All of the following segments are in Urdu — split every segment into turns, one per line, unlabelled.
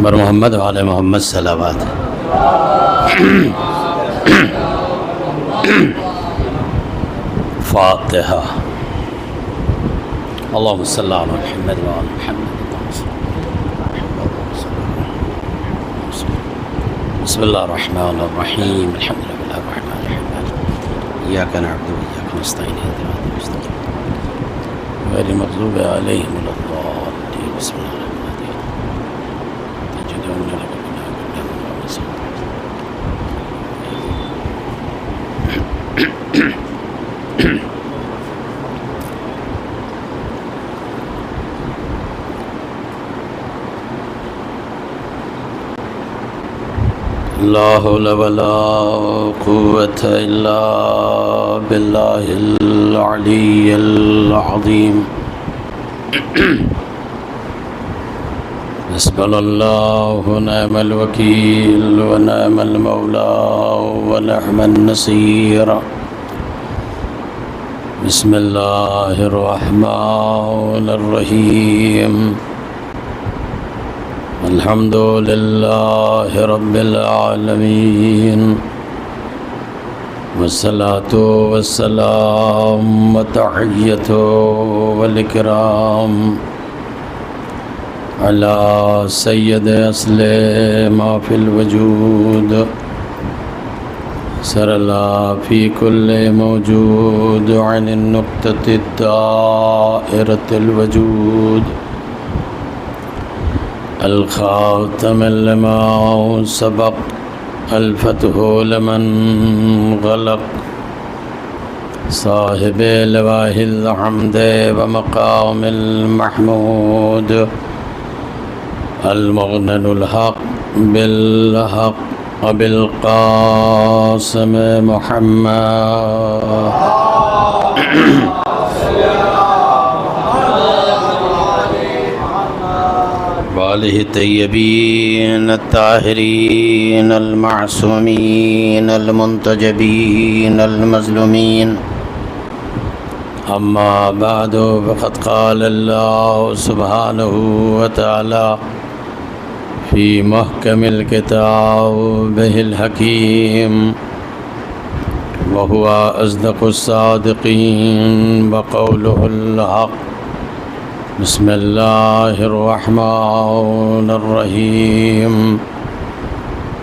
بر محمد وعلى محمد صلوات. فاتحة. اللهم صل على محمد وعلى محمد. بسم الله الرحمن الرحيم. الحمد لله الرحمن الرحيم. إياك نعبد وإياك نستعين اهدنا الصراط المستقيم غير المغضوب عليهم ولا الضالين. بسم الله الرحمن الرحيم. تجدون لك لا حول ولا قوة إلا بالله العلي العظيم. حسبنا الله ونعم الوكيل ونعم المولى ونعم النصير. بسم الله الرحمن الرحيم. الحمد لله رب العالمين والصلاة والسلام والتحية والإكرام على سيد أصل ما في الوجود سرلا في كل موجود عن النقطة الدائرة الوجود الخاتم لما سبق الفتح لمن غلق صاحب لواء الحمد ومقام المحمود المغنن الحق بالحق وبالقاسم محمد وآله الطيبين الطاهرين المعصومين المنتجبين المظلومين. أما بعد فقد قال الله سبحانه وتعالى في محكم الكتاب الحكيم وهو أصدق الصادقين وقوله الحق. بسم الله الرحمن الرحيم.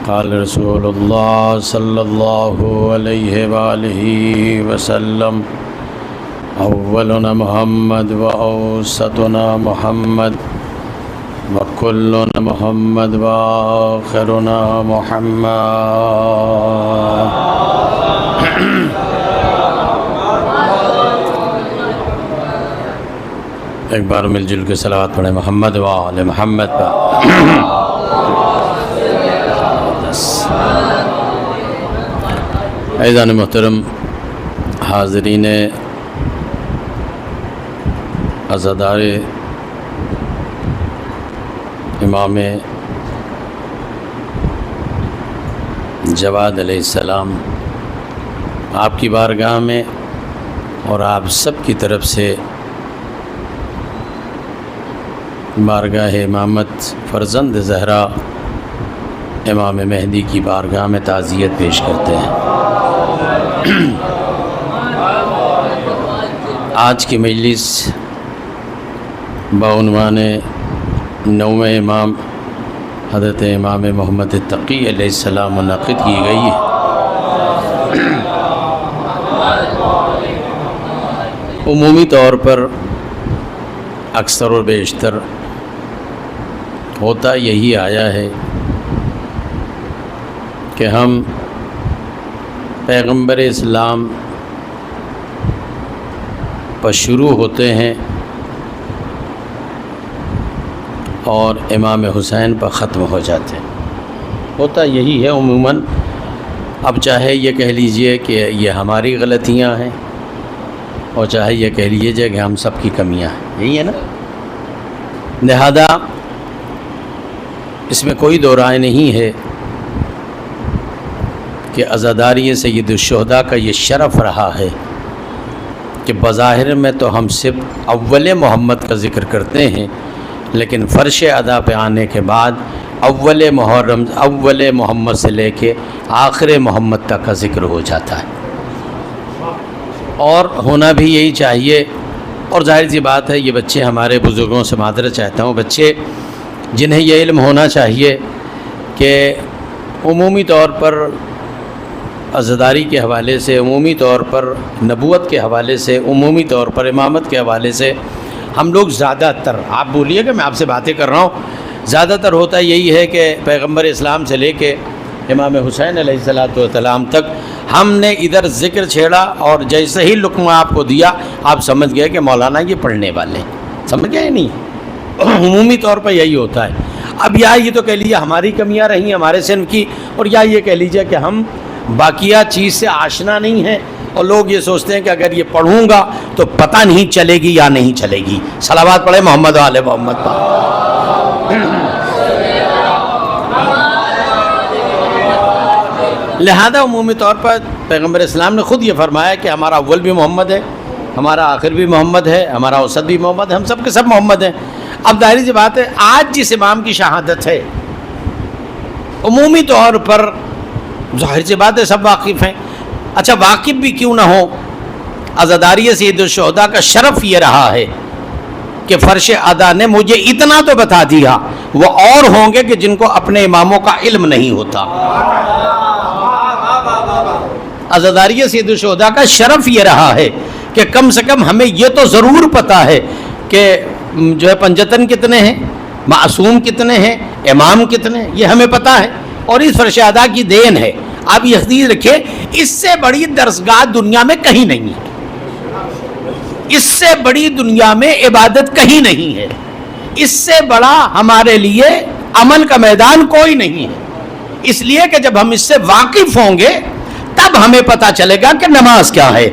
قال رسول الله صلى الله عليه وآله وسلم أولنا محمد وأوسطنا محمد وكلنا محمد وآخرنا محمد. ایک بار مل جل کے صلوات پڑھیں محمد و آل محمد پر. عزیزان محترم حاضرین عزادار امام جواد علیہ السلام، آپ کی بارگاہ میں اور آپ سب کی طرف سے بارگاہ امامت فرزند زہرا امام مہدی کی بارگاہ میں تعزیت پیش کرتے ہیں. آج کی مجلس بعنوان نویں امام حضرت امام محمد تقی علیہ السلام منعقد کی گئی ہے. عمومی طور پر اکثر و بیشتر ہوتا یہی آیا ہے کہ ہم پیغمبر اسلام پر شروع ہوتے ہیں اور امام حسین پر ختم ہو جاتے ہیں. ہوتا یہی ہے عموماً. اب چاہے یہ کہہ لیجئے کہ یہ ہماری غلطیاں ہیں اور چاہے یہ کہہ لیجئے کہ ہم سب کی کمیاں ہیں. یہی ہے نا. لہذا اس میں کوئی دو رائے نہیں ہے کہ عزاداری سید الشہداء کا یہ شرف رہا ہے کہ بظاہر میں تو ہم صرف اول محمد کا ذکر کرتے ہیں، لیکن فرش ادا پہ آنے کے بعد اول محرم اول محمد سے لے کے آخر محمد تک کا ذکر ہو جاتا ہے، اور ہونا بھی یہی چاہیے۔ اور ظاہر سی بات ہے، یہ بچے ہمارے بزرگوں سے معذرت چاہتا ہوں، بچے جنہیں یہ علم ہونا چاہیے کہ عمومی طور پر عزاداری کے حوالے سے، عمومی طور پر نبوت کے حوالے سے، عمومی طور پر امامت کے حوالے سے ہم لوگ زیادہ تر، آپ بولیے کہ میں آپ سے باتیں کر رہا ہوں، زیادہ تر ہوتا یہی ہے کہ پیغمبر اسلام سے لے کے امام حسین علیہ السلام تک ہم نے ادھر ذکر چھیڑا، اور جیسے ہی لقمہ آپ کو دیا آپ سمجھ گئے کہ مولانا یہ پڑھنے والے ہیں، سمجھ گئے نہیں؟ عمومی طور پر یہی ہوتا ہے۔ اب یا یہ تو کہہ لیجیے ہماری کمیاں رہیں ہمارے صنف کی، اور یا یہ کہہ لیجیے کہ ہم باقیہ چیز سے آشنا نہیں ہیں، اور لوگ یہ سوچتے ہیں کہ اگر یہ پڑھوں گا تو پتہ نہیں چلے گی یا نہیں چلے گی۔ صلوات پڑھے محمد و آل محمد پر۔ لہذا عمومی طور پر پیغمبر اسلام نے خود یہ فرمایا کہ ہمارا اول بھی محمد ہے، ہمارا آخر بھی محمد ہے، ہمارا اوسط بھی محمد ہے، ہم سب کے سب محمد ہیں۔ اب ظاہر سی بات ہے، آج جس امام کی شہادت ہے عمومی طور پر ظاہر سی بات ہے سب واقف ہیں۔ اچھا واقف بھی کیوں نہ ہو، عزاداری سید الشہداء کا شرف یہ رہا ہے کہ فرش ادا نے مجھے اتنا تو بتا دیا، وہ اور ہوں گے کہ جن کو اپنے اماموں کا علم نہیں ہوتا۔ عزاداری سید الشہداء کا شرف یہ رہا ہے کہ کم سے کم ہمیں یہ تو ضرور پتا ہے کہ جو ہے پنجتن کتنے ہیں، معصوم کتنے ہیں، امام کتنے ہیں، یہ ہمیں پتا ہے، اور اس فرش ادا کی دین ہے۔ آپ یہ یقین رکھیں، اس سے بڑی درسگاہ دنیا میں کہیں نہیں ہے، اس سے بڑی دنیا میں عبادت کہیں نہیں ہے، اس سے بڑا ہمارے لیے عمل کا میدان کوئی نہیں ہے۔ اس لیے کہ جب ہم اس سے واقف ہوں گے تب ہمیں پتا چلے گا کہ نماز کیا ہے،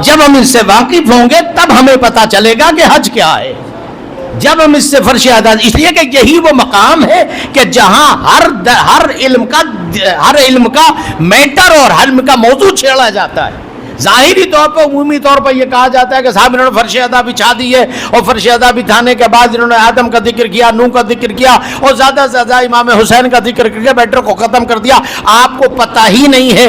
جب ہم اس سے واقف ہوں گے تب ہمیں پتا چلے گا کہ حج کیا ہے، جب ہم اس سے فرش ادا، اس لیے کہ یہی وہ مقام ہے کہ جہاں ہر علم کا میٹر اور ہر علم کا موضوع چھیڑا جاتا ہے۔ ظاہری طور پر عمومی طور پر یہ کہا جاتا ہے کہ صاحب انہوں نے فرش ادا بچھا دی ہے، اور فرش ادا بچھانے کے بعد انہوں نے آدم کا ذکر کیا، نوح کا ذکر کیا، اور زیادہ سے زیادہ امام حسین کا ذکر کر کے میٹر کو ختم کر دیا۔ آپ کو پتہ ہی نہیں ہے،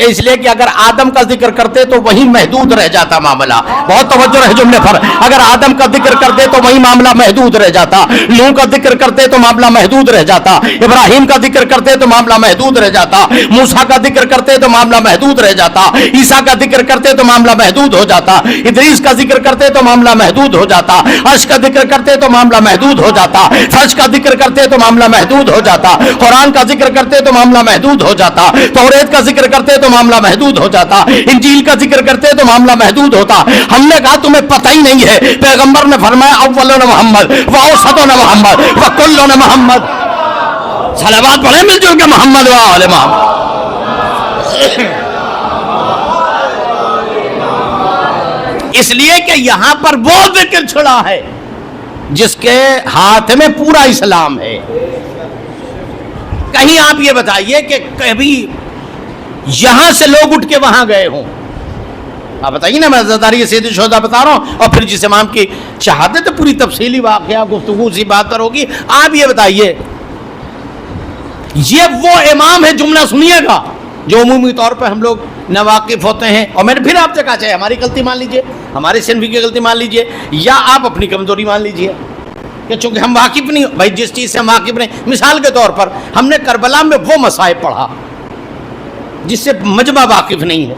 اس لیے کہ اگر آدم کا ذکر کرتے تو وہی محدود رہ جاتا معاملہ۔ بہت توجہ ہے جملے پر، اگر آدم کا ذکر کرتے تو وہی معاملہ محدود رہ جاتا، نوح کا ذکر کرتے تو معاملہ محدود رہ جاتا، ابراہیم کا ذکر کرتے تو معاملہ محدود رہ جاتا، موسیٰ کا ذکر کرتے تو معاملہ محدود رہ جاتا، عیسیٰ کا ذکر کرتے تو معاملہ محدود ہو جاتا، ادریس کا ذکر کرتے تو معاملہ محدود ہو جاتا، عرش کا ذکر کرتے تو معاملہ محدود ہو جاتا، فرش کا ذکر کرتے تو معاملہ محدود ہو جاتا، قرآن کا ذکر کرتے تو معاملہ محدود ہو جاتا، توریت کا ذکر کرتے تو معاملہ محدود ہو جاتا، انجیل کا ذکر کرتے تو معاملہ محدود ہوتا۔ ہم نے کہا تمہیں پتہ ہی نہیں ہے، پیغمبر نے فرمایا اولنا محمد و اوسطنا محمد و کلنا محمد۔ صلوات پڑھیں مل جل کے محمد و آل محمد۔ اس لیے کہ یہاں پر وہ ذکر چھڑا ہے جس کے ہاتھ میں پورا اسلام ہے۔ کہیں آپ یہ بتائیے کہ کبھی یہاں سے لوگ اٹھ کے وہاں گئے ہوں، آپ بتائیے نا، میں عزاداری سید الشہداء بتا رہا ہوں، اور پھر جس امام کی شہادت پوری تفصیلی واقعہ گفتگو سی بات پر ہوگی۔ آپ یہ بتائیے، یہ وہ امام ہے، جملہ سنیے گا، جو عمومی طور پر ہم لوگ ناواقف ہوتے ہیں، اور میں نے پھر آپ سے کہا چاہے ہماری غلطی مان لیجئے، ہمارے صنفی کی غلطی مان لیجئے، یا آپ اپنی کمزوری مان لیجئے کہ چونکہ ہم واقف نہیں، بھائی جس چیز سے ہم واقف نہیں، مثال کے طور پر ہم نے کربلا میں وہ مصائب پڑھا جس سے مجمع واقف نہیں ہے،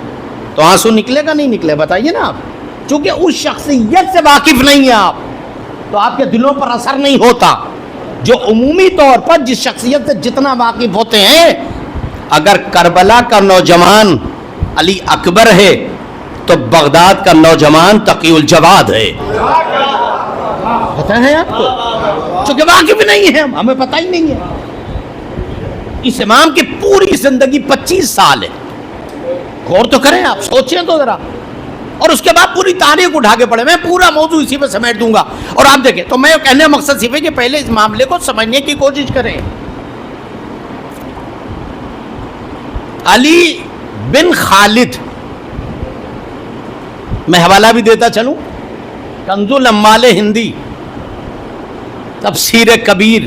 تو آنسو نکلے گا نہیں نکلے؟ بتائیے نا آپ، چونکہ اس شخصیت سے واقف نہیں ہیں آپ، تو آپ کے دلوں پر اثر نہیں ہوتا۔ جو عمومی طور پر جس شخصیت سے جتنا واقف ہوتے ہیں، اگر کربلا کا نوجوان علی اکبر ہے تو بغداد کا نوجوان تقی الجواد ہے۔ پتہ ہے آپ کو؟ چونکہ واقف نہیں ہے، ہمیں پتہ ہی نہیں ہے۔ اس امام کی پوری زندگی 25 سال ہے، غور تو کریں آپ، سوچیں تو ذرا، اور اس کے بعد پوری تاریخ اٹھا کے پڑھیں۔ میں پورا موضوع اسی پہ سمیٹ دوں گا، اور آپ دیکھیں تو میں کہنے مقصد صرف ہے کہ پہلے اس معاملے کو سمجھنے کی کوشش کریں۔ علی بن خالد، میں حوالہ بھی دیتا چلوں، کنز الاموال ہندی، تفسیر کبیر،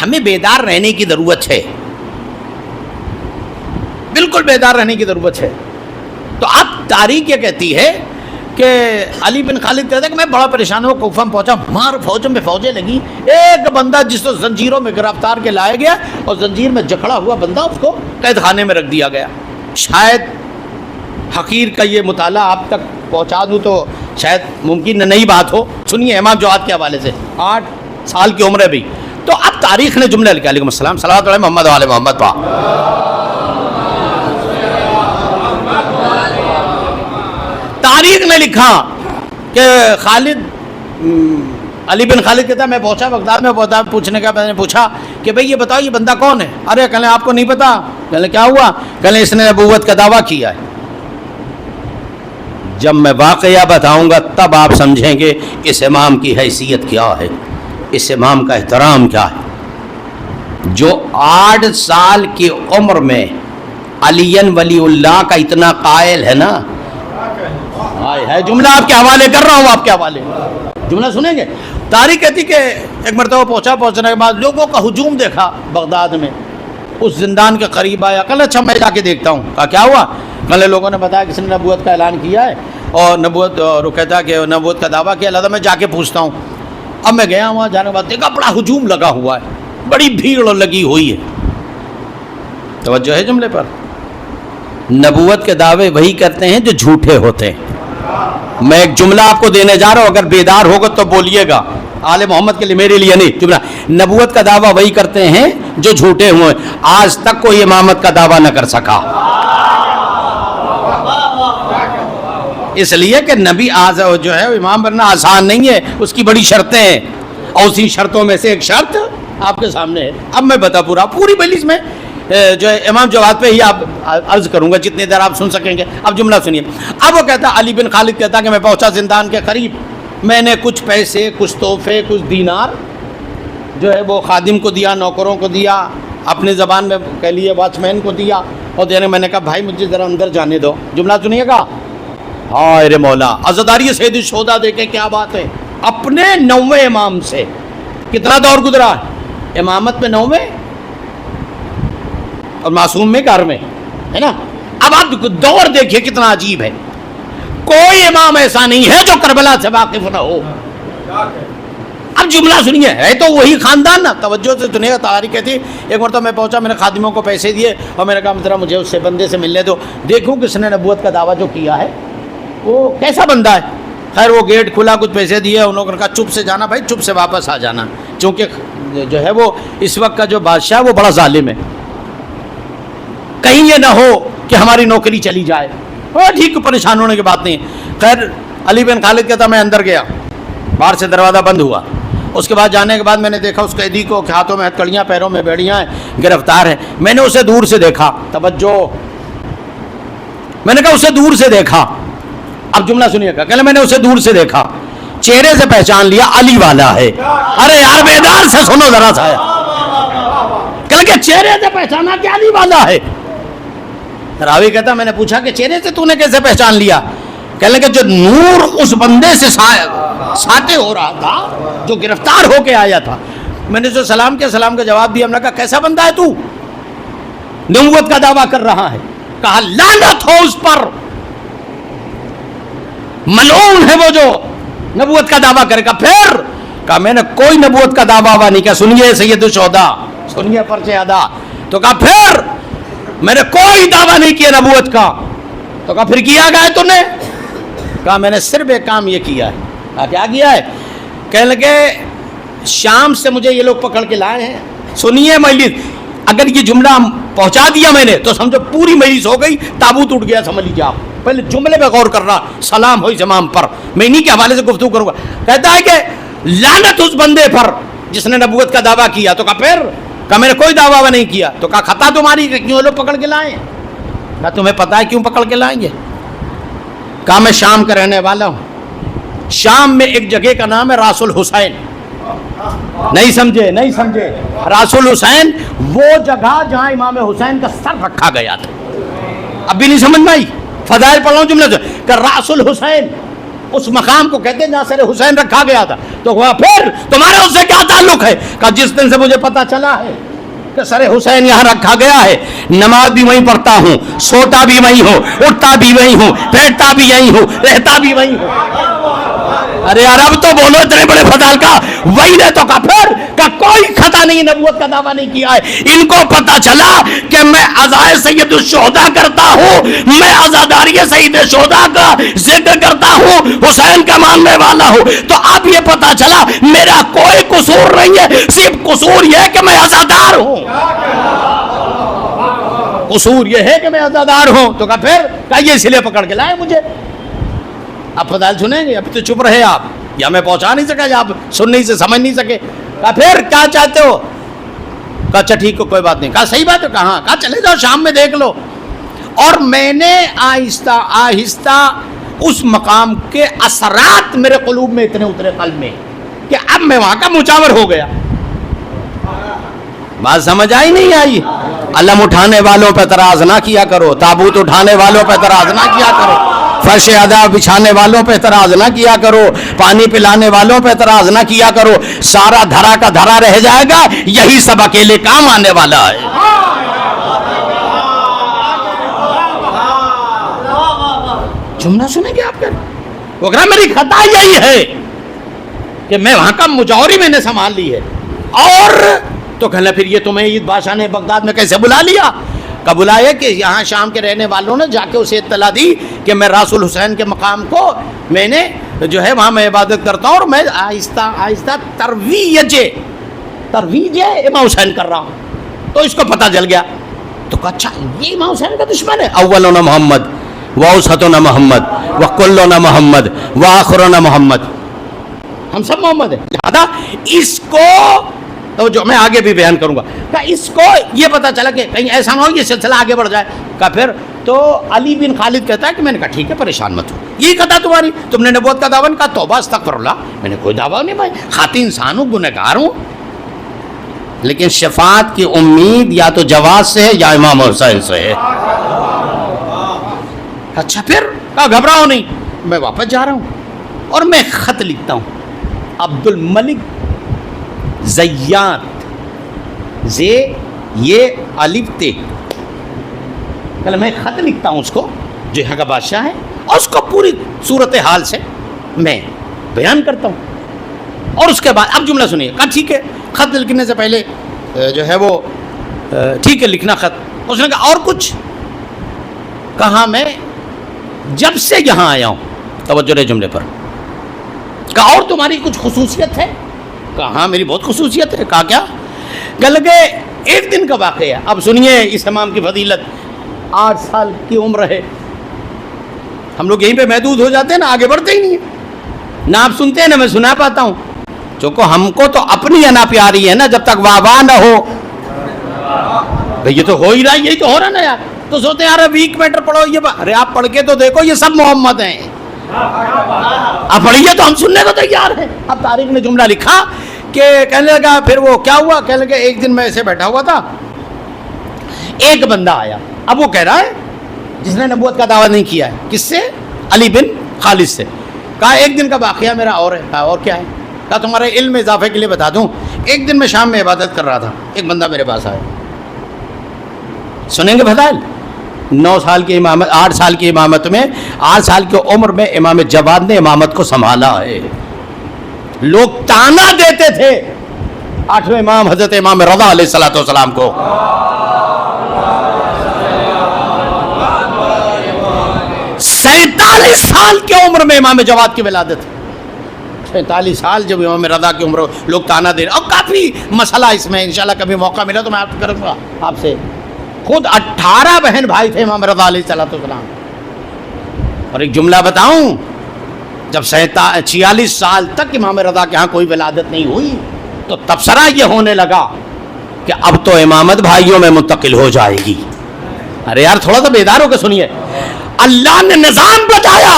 ہمیں بیدار رہنے کی ضرورت ہے، بالکل بیدار رہنے کی ضرورت ہے۔ تو اب تاریخ یہ کہتی ہے کہ علی بن خالد کہتا ہے کہ میں بڑا پریشان ہوا، کوفہ میں پہنچا، مار فوجوں میں فوجیں لگی، ایک بندہ جس کو زنجیروں میں گرفتار کے لایا گیا اور زنجیر میں جکڑا ہوا بندہ اس کو قید خانے میں رکھ دیا گیا۔ شاید حقیر کا یہ مطالعہ آپ تک پہنچا دوں تو شاید ممکن نئی بات ہو۔ سنیے امام جواد کے حوالے سے، 8 سال کی عمر ہے بھی۔ تو اب تاریخ نے جملہ لکھا، علیکم السلام، صلوات علی محمد وعلی محمد پا۔ تاریخ نے لکھا کہ خالد، علی بن خالد کہتا ہے میں پہنچا بغداد میں، پہنچا پوچھنے کا، میں نے پوچھا کہ بھئی یہ بتاؤ یہ بندہ کون ہے؟ ارے کہنے آپ کو نہیں پتا؟ کہنے کیا ہوا؟ کہنے اس نے نبوت کا دعویٰ کیا ہے۔ جب میں واقعہ بتاؤں گا تب آپ سمجھیں گے اس امام کی حیثیت کیا ہے، اس امام کا احترام کیا ہے، جو 8 سال کی عمر میں علی ولی اللہ کا اتنا قائل ہے نا۔ ہے جملہ آپ کے حوالے کر رہا ہوں، آپ کے حوالے جملہ سنیں گے۔ تاریخ کہتی کہ ایک مرتبہ پہنچنے کے بعد لوگوں کا ہجوم دیکھا بغداد میں، اس زندان کے قریب آیا، کہا اچھا میں جا کے دیکھتا ہوں۔ کہا کیا ہوا؟ کل لوگوں نے بتایا کسی نے نبوت کا اعلان کیا ہے اور نبوت، اور وہ کہتا ہے کہ نبوت کا دعویٰ کیا، لہذا میں جا کے پوچھتا ہوں۔ اب میں گیا وہاں، جانے کے بعد دیکھا بڑا ہجوم لگا ہوا ہے، بڑی بھیڑ لگی ہوئی ہے۔ توجہ ہے جملے پر؟ نبوت کے دعوے وہی کرتے ہیں جو جھوٹے ہوتے ہیں۔ میں ایک جملہ آپ کو دینے جا رہا ہوں، اگر بیدار ہوگا تو بولیے گا، آل محمد کے لیے، میرے لیے نہیں۔ جملہ نبوت کا دعویٰ وہی کرتے ہیں جو جھوٹے ہوئے، آج تک کوئی امامت کا دعویٰ نہ کر سکا، اس لیے کہ نبی جو ہے امام بننا آسان نہیں ہے، اس کی بڑی شرطیں ہیں، اور اسی شرطوں میں سے ایک شرط آپ کے سامنے ہے۔ اب میں بتا پوری مجلس میں جو ہے امام جواد پہ ہی آپ عرض کروں گا جتنی دیر آپ سن سکیں گے۔ اب جملہ سنیے۔ اب وہ کہتا، علی بن خالد کہتا کہ میں پہنچا زندان کے قریب، میں نے کچھ پیسے، کچھ تحفے، کچھ دینار جو ہے وہ خادم کو دیا، نوکروں کو دیا، اپنی زبان میں کہہ لیے واچ مین کو دیا، اور دینے میں نے کہا بھائی مجھے ذرا اندر جانے دو۔ جملہ سنیے گا۔ ہائے رے مولا، عزاداری سید الشہداء دیکھیں کیا بات ہے، اپنے 9ویں امام سے کتنا دور گزرا ہے، امامت میں 9ویں اور معصوم میں 11ویں، ہے نا۔ اب آپ دور دیکھیے کتنا عجیب ہے، کوئی امام ایسا نہیں ہے جو کربلا سے واقف نہ ہو۔ اب جملہ سنیے، ہے تو وہی خاندان نا، توجہ سے سنیے گا۔ تاریخ کہتی ہے ایک مرتبہ میں پہنچا، میں نے خادموں کو پیسے دیے اور میں نے کہا ذرا مجھے اس سے بندے سے ملنے دو، دیکھوں کس نے نبوت کا دعویٰ جو کیا ہے وہ کیسا بندہ ہے۔ خیر وہ گیٹ کھلا، کچھ پیسے دیے، انہوں نے کہا چپ سے جانا بھائی، چپ سے واپس آ جانا، چونکہ جو ہے وہ اس وقت کا جو بادشاہ وہ بڑا ظالم ہے، کہیں یہ نہ ہو کہ ہماری نوکری چلی جائے۔ ٹھیک، پریشان ہونے کی بات نہیں۔ خیر علی بن خالد کہتا میں اندر گیا، باہر سے دروازہ بند ہوا، اس کے بعد جانے کے بعد میں نے دیکھا اس قیدی کو ہاتھوں میں ہتھکڑیاں، پیروں میں بیڑیاں ہیں، گرفتار ہے۔ میں نے اسے دور سے دیکھا، توجہ، میں نے کہا اسے دور سے دیکھا۔ اب جملہ سنیے گا، کہ میں نے اسے دور سے دیکھا، چہرے سے پہچان لیا علی والا ہے۔ ارے یار بیدار سے سنو ذرا سا، کہ چہرے سے پہچانا کہ علی والا ہے۔ راوی کہتا میں نے پوچھا کہ چہرے سے تو نے کیسے پہچان لیا؟ کہنے کہ جو نور اس بندے سے ساطع ہو رہا تھا جو گرفتار ہو کے آیا تھا، میں نے جو سلام کیا، سلام کا جواب دیا، ہم نے کہا کیسا بندہ ہے تو، نبوت کا دعویٰ کر رہا ہے؟ کہا لعنت ہو اس پر، ملعون ہے وہ جو نبوت کا دعویٰ کرے گا۔ پھر کہا میں نے کوئی نبوت کا دعویٰ نہیں کیا، سنیے سید الشہداء، سنیے پرچے ادا۔ تو کہا پھر میں نے کوئی دعویٰ نہیں کیا نبوت کا۔ تو کہا پھر کیا گیا ہے تو نے؟ کہا میں نے صرف ایک کام یہ کیا ہے۔ کہا کیا کیا ہے؟ کہنے لگے شام سے مجھے یہ لوگ پکڑ کے لائے ہیں۔ سنیے مجلس، اگر یہ جملہ پہنچا دیا میں نے تو سمجھو پوری مجلس ہو گئی، تابوت اٹھ گیا، سمجھ لیجیے آپ۔ پہلے جملے پہ غور کر رہا، سلام ہو اس امام پر، میں انہی کے حوالے سے گفتگو کروں گا۔ کہتا ہے کہ لعنت اس بندے پر جس نے نبوت کا دعویٰ کیا۔ تو کہا پھر؟ کہا میں نے کوئی دعویٰ نہیں کیا۔ تو کہا خطا تمہاری کہ کیوں لوگ پکڑ کے لائے ہیں؟ کہا تمہیں پتا ہے کیوں پکڑ کے لائیں گے؟ کہا میں شام کا رہنے والا ہوں، شام میں ایک جگہ کا نام ہے راس الحسین۔ نہیں سمجھے راس الحسین وہ جگہ جہاں امام حسین کا سر رکھا گیا تھا۔ اب بھی نہیں سمجھ میں آئی؟ فضائل پڑھ رہا ہوں جملے سے کہ راس الحسین، اس مقام کو کہتے ہیں جہاں سر حسین رکھا گیا تھا. تو وہ پھر تمہارا اس سے کیا تعلق ہے؟ کہ جس دن سے مجھے پتا چلا ہے کہ سر حسین یہاں رکھا گیا ہے، نماز بھی وہیں پڑھتا ہوں، سوتا بھی وہیں ہوں، اٹھتا بھی وہیں ہوں، بیٹھتا بھی یہیں ہوں، رہتا بھی وہیں ہوں. ارے یار اب تو بولو اتنے بڑے فضائل کا. وہی نے تو کہا پھر کہ کوئی خطا نہیں، نبوت کا دعویٰ نہیں کیا ہے. ان کو پتا چلا کہ میں عزائے سید الشہداء کرتا ہوں، میں عزاداری سید الشہداء کا ذکر کرتا ہوں، حسین کا ماننے والا ہوں. تو اب یہ پتا چلا میرا کوئی قصور نہیں ہے، صرف قصور یہ ہے کہ میں عزادار ہوں. قصور یہ ہے کہ میں عزادار ہوں. تو کہا پھر کہ یہ اس لیے پکڑ کے لائے مجھے. آپ فضائل سنیں گے؟ اب تو چپ رہے آپ، یا میں پہنچا نہیں سکا یا آپ سن نہیں سے سمجھ نہیں سکے. کہا پھر کیا چاہتے ہو؟ کہا اچھا ٹھیک ہے کوئی بات نہیں. کہا صحیح بات ہے. کہاں؟ کہا چلے جاؤ شام میں دیکھ لو. اور میں نے آہستہ آہستہ اس مقام کے اثرات میرے قلوب میں اتنے اترے قلب میں کہ اب میں وہاں کا مجاور ہو گیا. بات سمجھ آئی نہیں آئی؟ علم اٹھانے والوں پہ اعتراض نہ کیا کرو، تابوت اٹھانے والوں پہ اعتراض نہ کیا کرو، فرش ادا بچھانے والوں پہ اعتراض نہ کیا کرو، پانی پلانے والوں پہ اعتراض نہ کیا کرو. سارا دھرا کا دھرا رہ جائے گا، یہی سب اکیلے کام آنے والا ہے. جملہ سنیں گے آپ کا؟ وہ کہا میری خطا یہی ہے کہ میں وہاں کا مجاوری میں نے سنبھال لی ہے. اور تو کہنا پھر یہ تمہیں عید بادشاہ نے بغداد میں کیسے بلا لیا؟ کا بلایا کہ یہاں شام کے رہنے والوں نے جا کے اسے اطلاع دی کہ میں راس الحسین کے مقام کو میں نے جو ہے وہاں میں عبادت کرتا ہوں اور میں آہستہ آہستہ ترویج امام حسین کر رہا ہوں. تو اس کو پتہ چل گیا. تو کہا اچھا یہ امام حسین کا دشمن ہے. اولنا محمد واوسطنا محمد وکلنا محمد وآخرنا محمد، ہم سب محمد ہیں. لہذا اس کو تو جو میں آگے بھی بیان کروں گا کہ اس کو یہ پتا چلا کہ کہیں ایسا نہ ہو یہ سلسلہ آگے بڑھ جائے. کہ پھر تو علی بن خالد کہتا ہے کہ میں نے کہا ٹھیک ہے پریشان مت ہو، یہی کہتا تمہاری، تم نے نبوت کا دعویٰ نہیں کہا. توبہ استغفر اللہ، میں نے کوئی دعویٰ نہیں بھائی، خاطی انسان ہوں، گنہگار ہوں. لیکن شفاعت کی امید یا تو جواز سے ہے یا امام حسین سے ہے. اچھا پھر کہا گھبراؤ نہیں، میں واپس جا رہا ہوں اور میں خط لکھتا ہوں. عبد الملک زیات زے یہ الف تے، کل میں خط لکھتا ہوں اس کو جو یہاں کا بادشاہ ہے اور اس کو پوری صورتحال سے میں بیان کرتا ہوں. اور اس کے بعد اب جملہ سنیے. کہا ٹھیک ہے. خط لکھنے سے پہلے جو ہے وہ ٹھیک ہے لکھنا خط. اس نے کہا اور کچھ؟ کہا میں جب سے یہاں آیا ہوں، توجہ رہے جملے پر. کہا اور تمہاری کچھ خصوصیت ہے؟ کہا ہاں میری بہت خصوصیت ہے. کہا کیا؟ کہ لگے ایک دن کا واقعہ ہے. اب سنیے اس امام کی فضیلت. 8 سال کی عمر ہے. ہم لوگ یہیں پہ محدود ہو جاتے ہیں نا، آگے بڑھتے ہی نہیں ہیں. نہ آپ سنتے ہیں نہ میں سنا پاتا ہوں. چونکہ ہم کو تو اپنی انا پیاری ہے نا، جب تک واہ واہ نہ ہو. بھئی یہ تو ہو ہی رہا ہے، یہی تو ہو رہا نا یار. تو سوچتے ہیں یار ویک میٹر پڑھو، یہ ارے آپ پڑھ کے تو دیکھو یہ سب محمد ہیں. آپ پڑھیے تو ہم سننے کو تیار ہیں. اب تاریخ نے جملہ لکھا کہ کہنے لگا پھر وہ کیا ہوا. کہنے لگا ایک دن میں ایسے بیٹھا ہوا تھا، ایک بندہ آیا. اب وہ کہہ رہا ہے جس نے نبوت کا دعویٰ نہیں کیا ہے. کس سے؟ علی بن خالد سے. کہا ایک دن کا واقعہ میرا اور ہے. کہا اور کیا ہے؟ کہا تمہارے علم میں اضافے کے لیے بتا دوں، ایک دن میں شام میں عبادت کر رہا تھا، ایک بندہ میرے پاس آیا. سنیں گے فضائل؟ 9 سال کی امامت، 8 سال کی امامت میں، 8 سال کی عمر میں امام جواد نے امامت کو سنبھالا ہے. لوگ تانا دیتے تھے 8ویں امام حضرت امام رضا علیہ الصلوۃ والسلام کو. 47 سال کی عمر میں امام جواد کی ولادت. 47 سال جب امام رضا کی عمر، لوگ تانا دے رہے. اور کافی مسئلہ اس میں، انشاءاللہ کبھی موقع ملا تو میں آپ کروں گا آپ سے. خود 18 بہن بھائی تھے امام رضا علیہ الصلوۃ والسلام. اور ایک جملہ بتاؤں، جب 46 سال تک امام رضا کے ہاں کوئی ولادت نہیں ہوئی تو تبصرہ یہ ہونے لگا کہ اب تو امامت بھائیوں میں منتقل ہو جائے گی. ارے یار تھوڑا سا بیدار ہو کے سنیے. اللہ نے نظام بتایا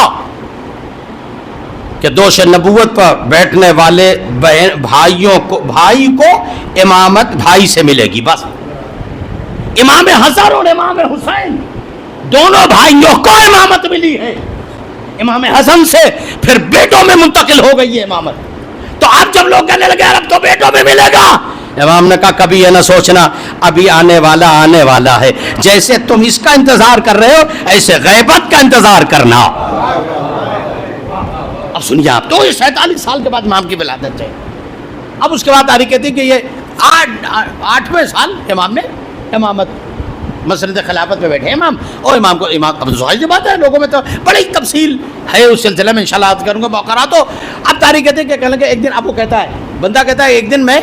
کہ دوش نبوت پر بیٹھنے والے بھائی کو امامت بھائی سے ملے گی. بس امام حسن اور امام حسین دونوں بھائیوں کو امامت ملی ہے. امام حسن سے پھر بیٹوں میں منتقل ہو گئی ہے امامت. تو اب جب لوگ کہنے لگے اب تو بیٹوں میں ملے گا، امام نے کہا کبھی یہ نہ سوچنا، ابھی آنے والا ہے. جیسے تم اس کا انتظار کر رہے ہو ایسے غیبت کا انتظار کرنا. اب سنیے آپ، تو 47 سال کے بعد امام کی ولادت ہے. اب اس کے بعد تاریخ کہتی کہ یہ 8ویں سال امام نے امامت مسند خلافت پہ بیٹھے امام. اور امام کو امام اب ظاہر سی بات ہے لوگوں میں تو بڑی تفصیل ہے اس سلسلے میں انشاءاللہ عرض کروں گا موقع. تو اب تاریخ کہتے ہیں کہ کہنے لگے ایک دن، اب وہ کہتا ہے بندہ کہتا ہے ایک دن میں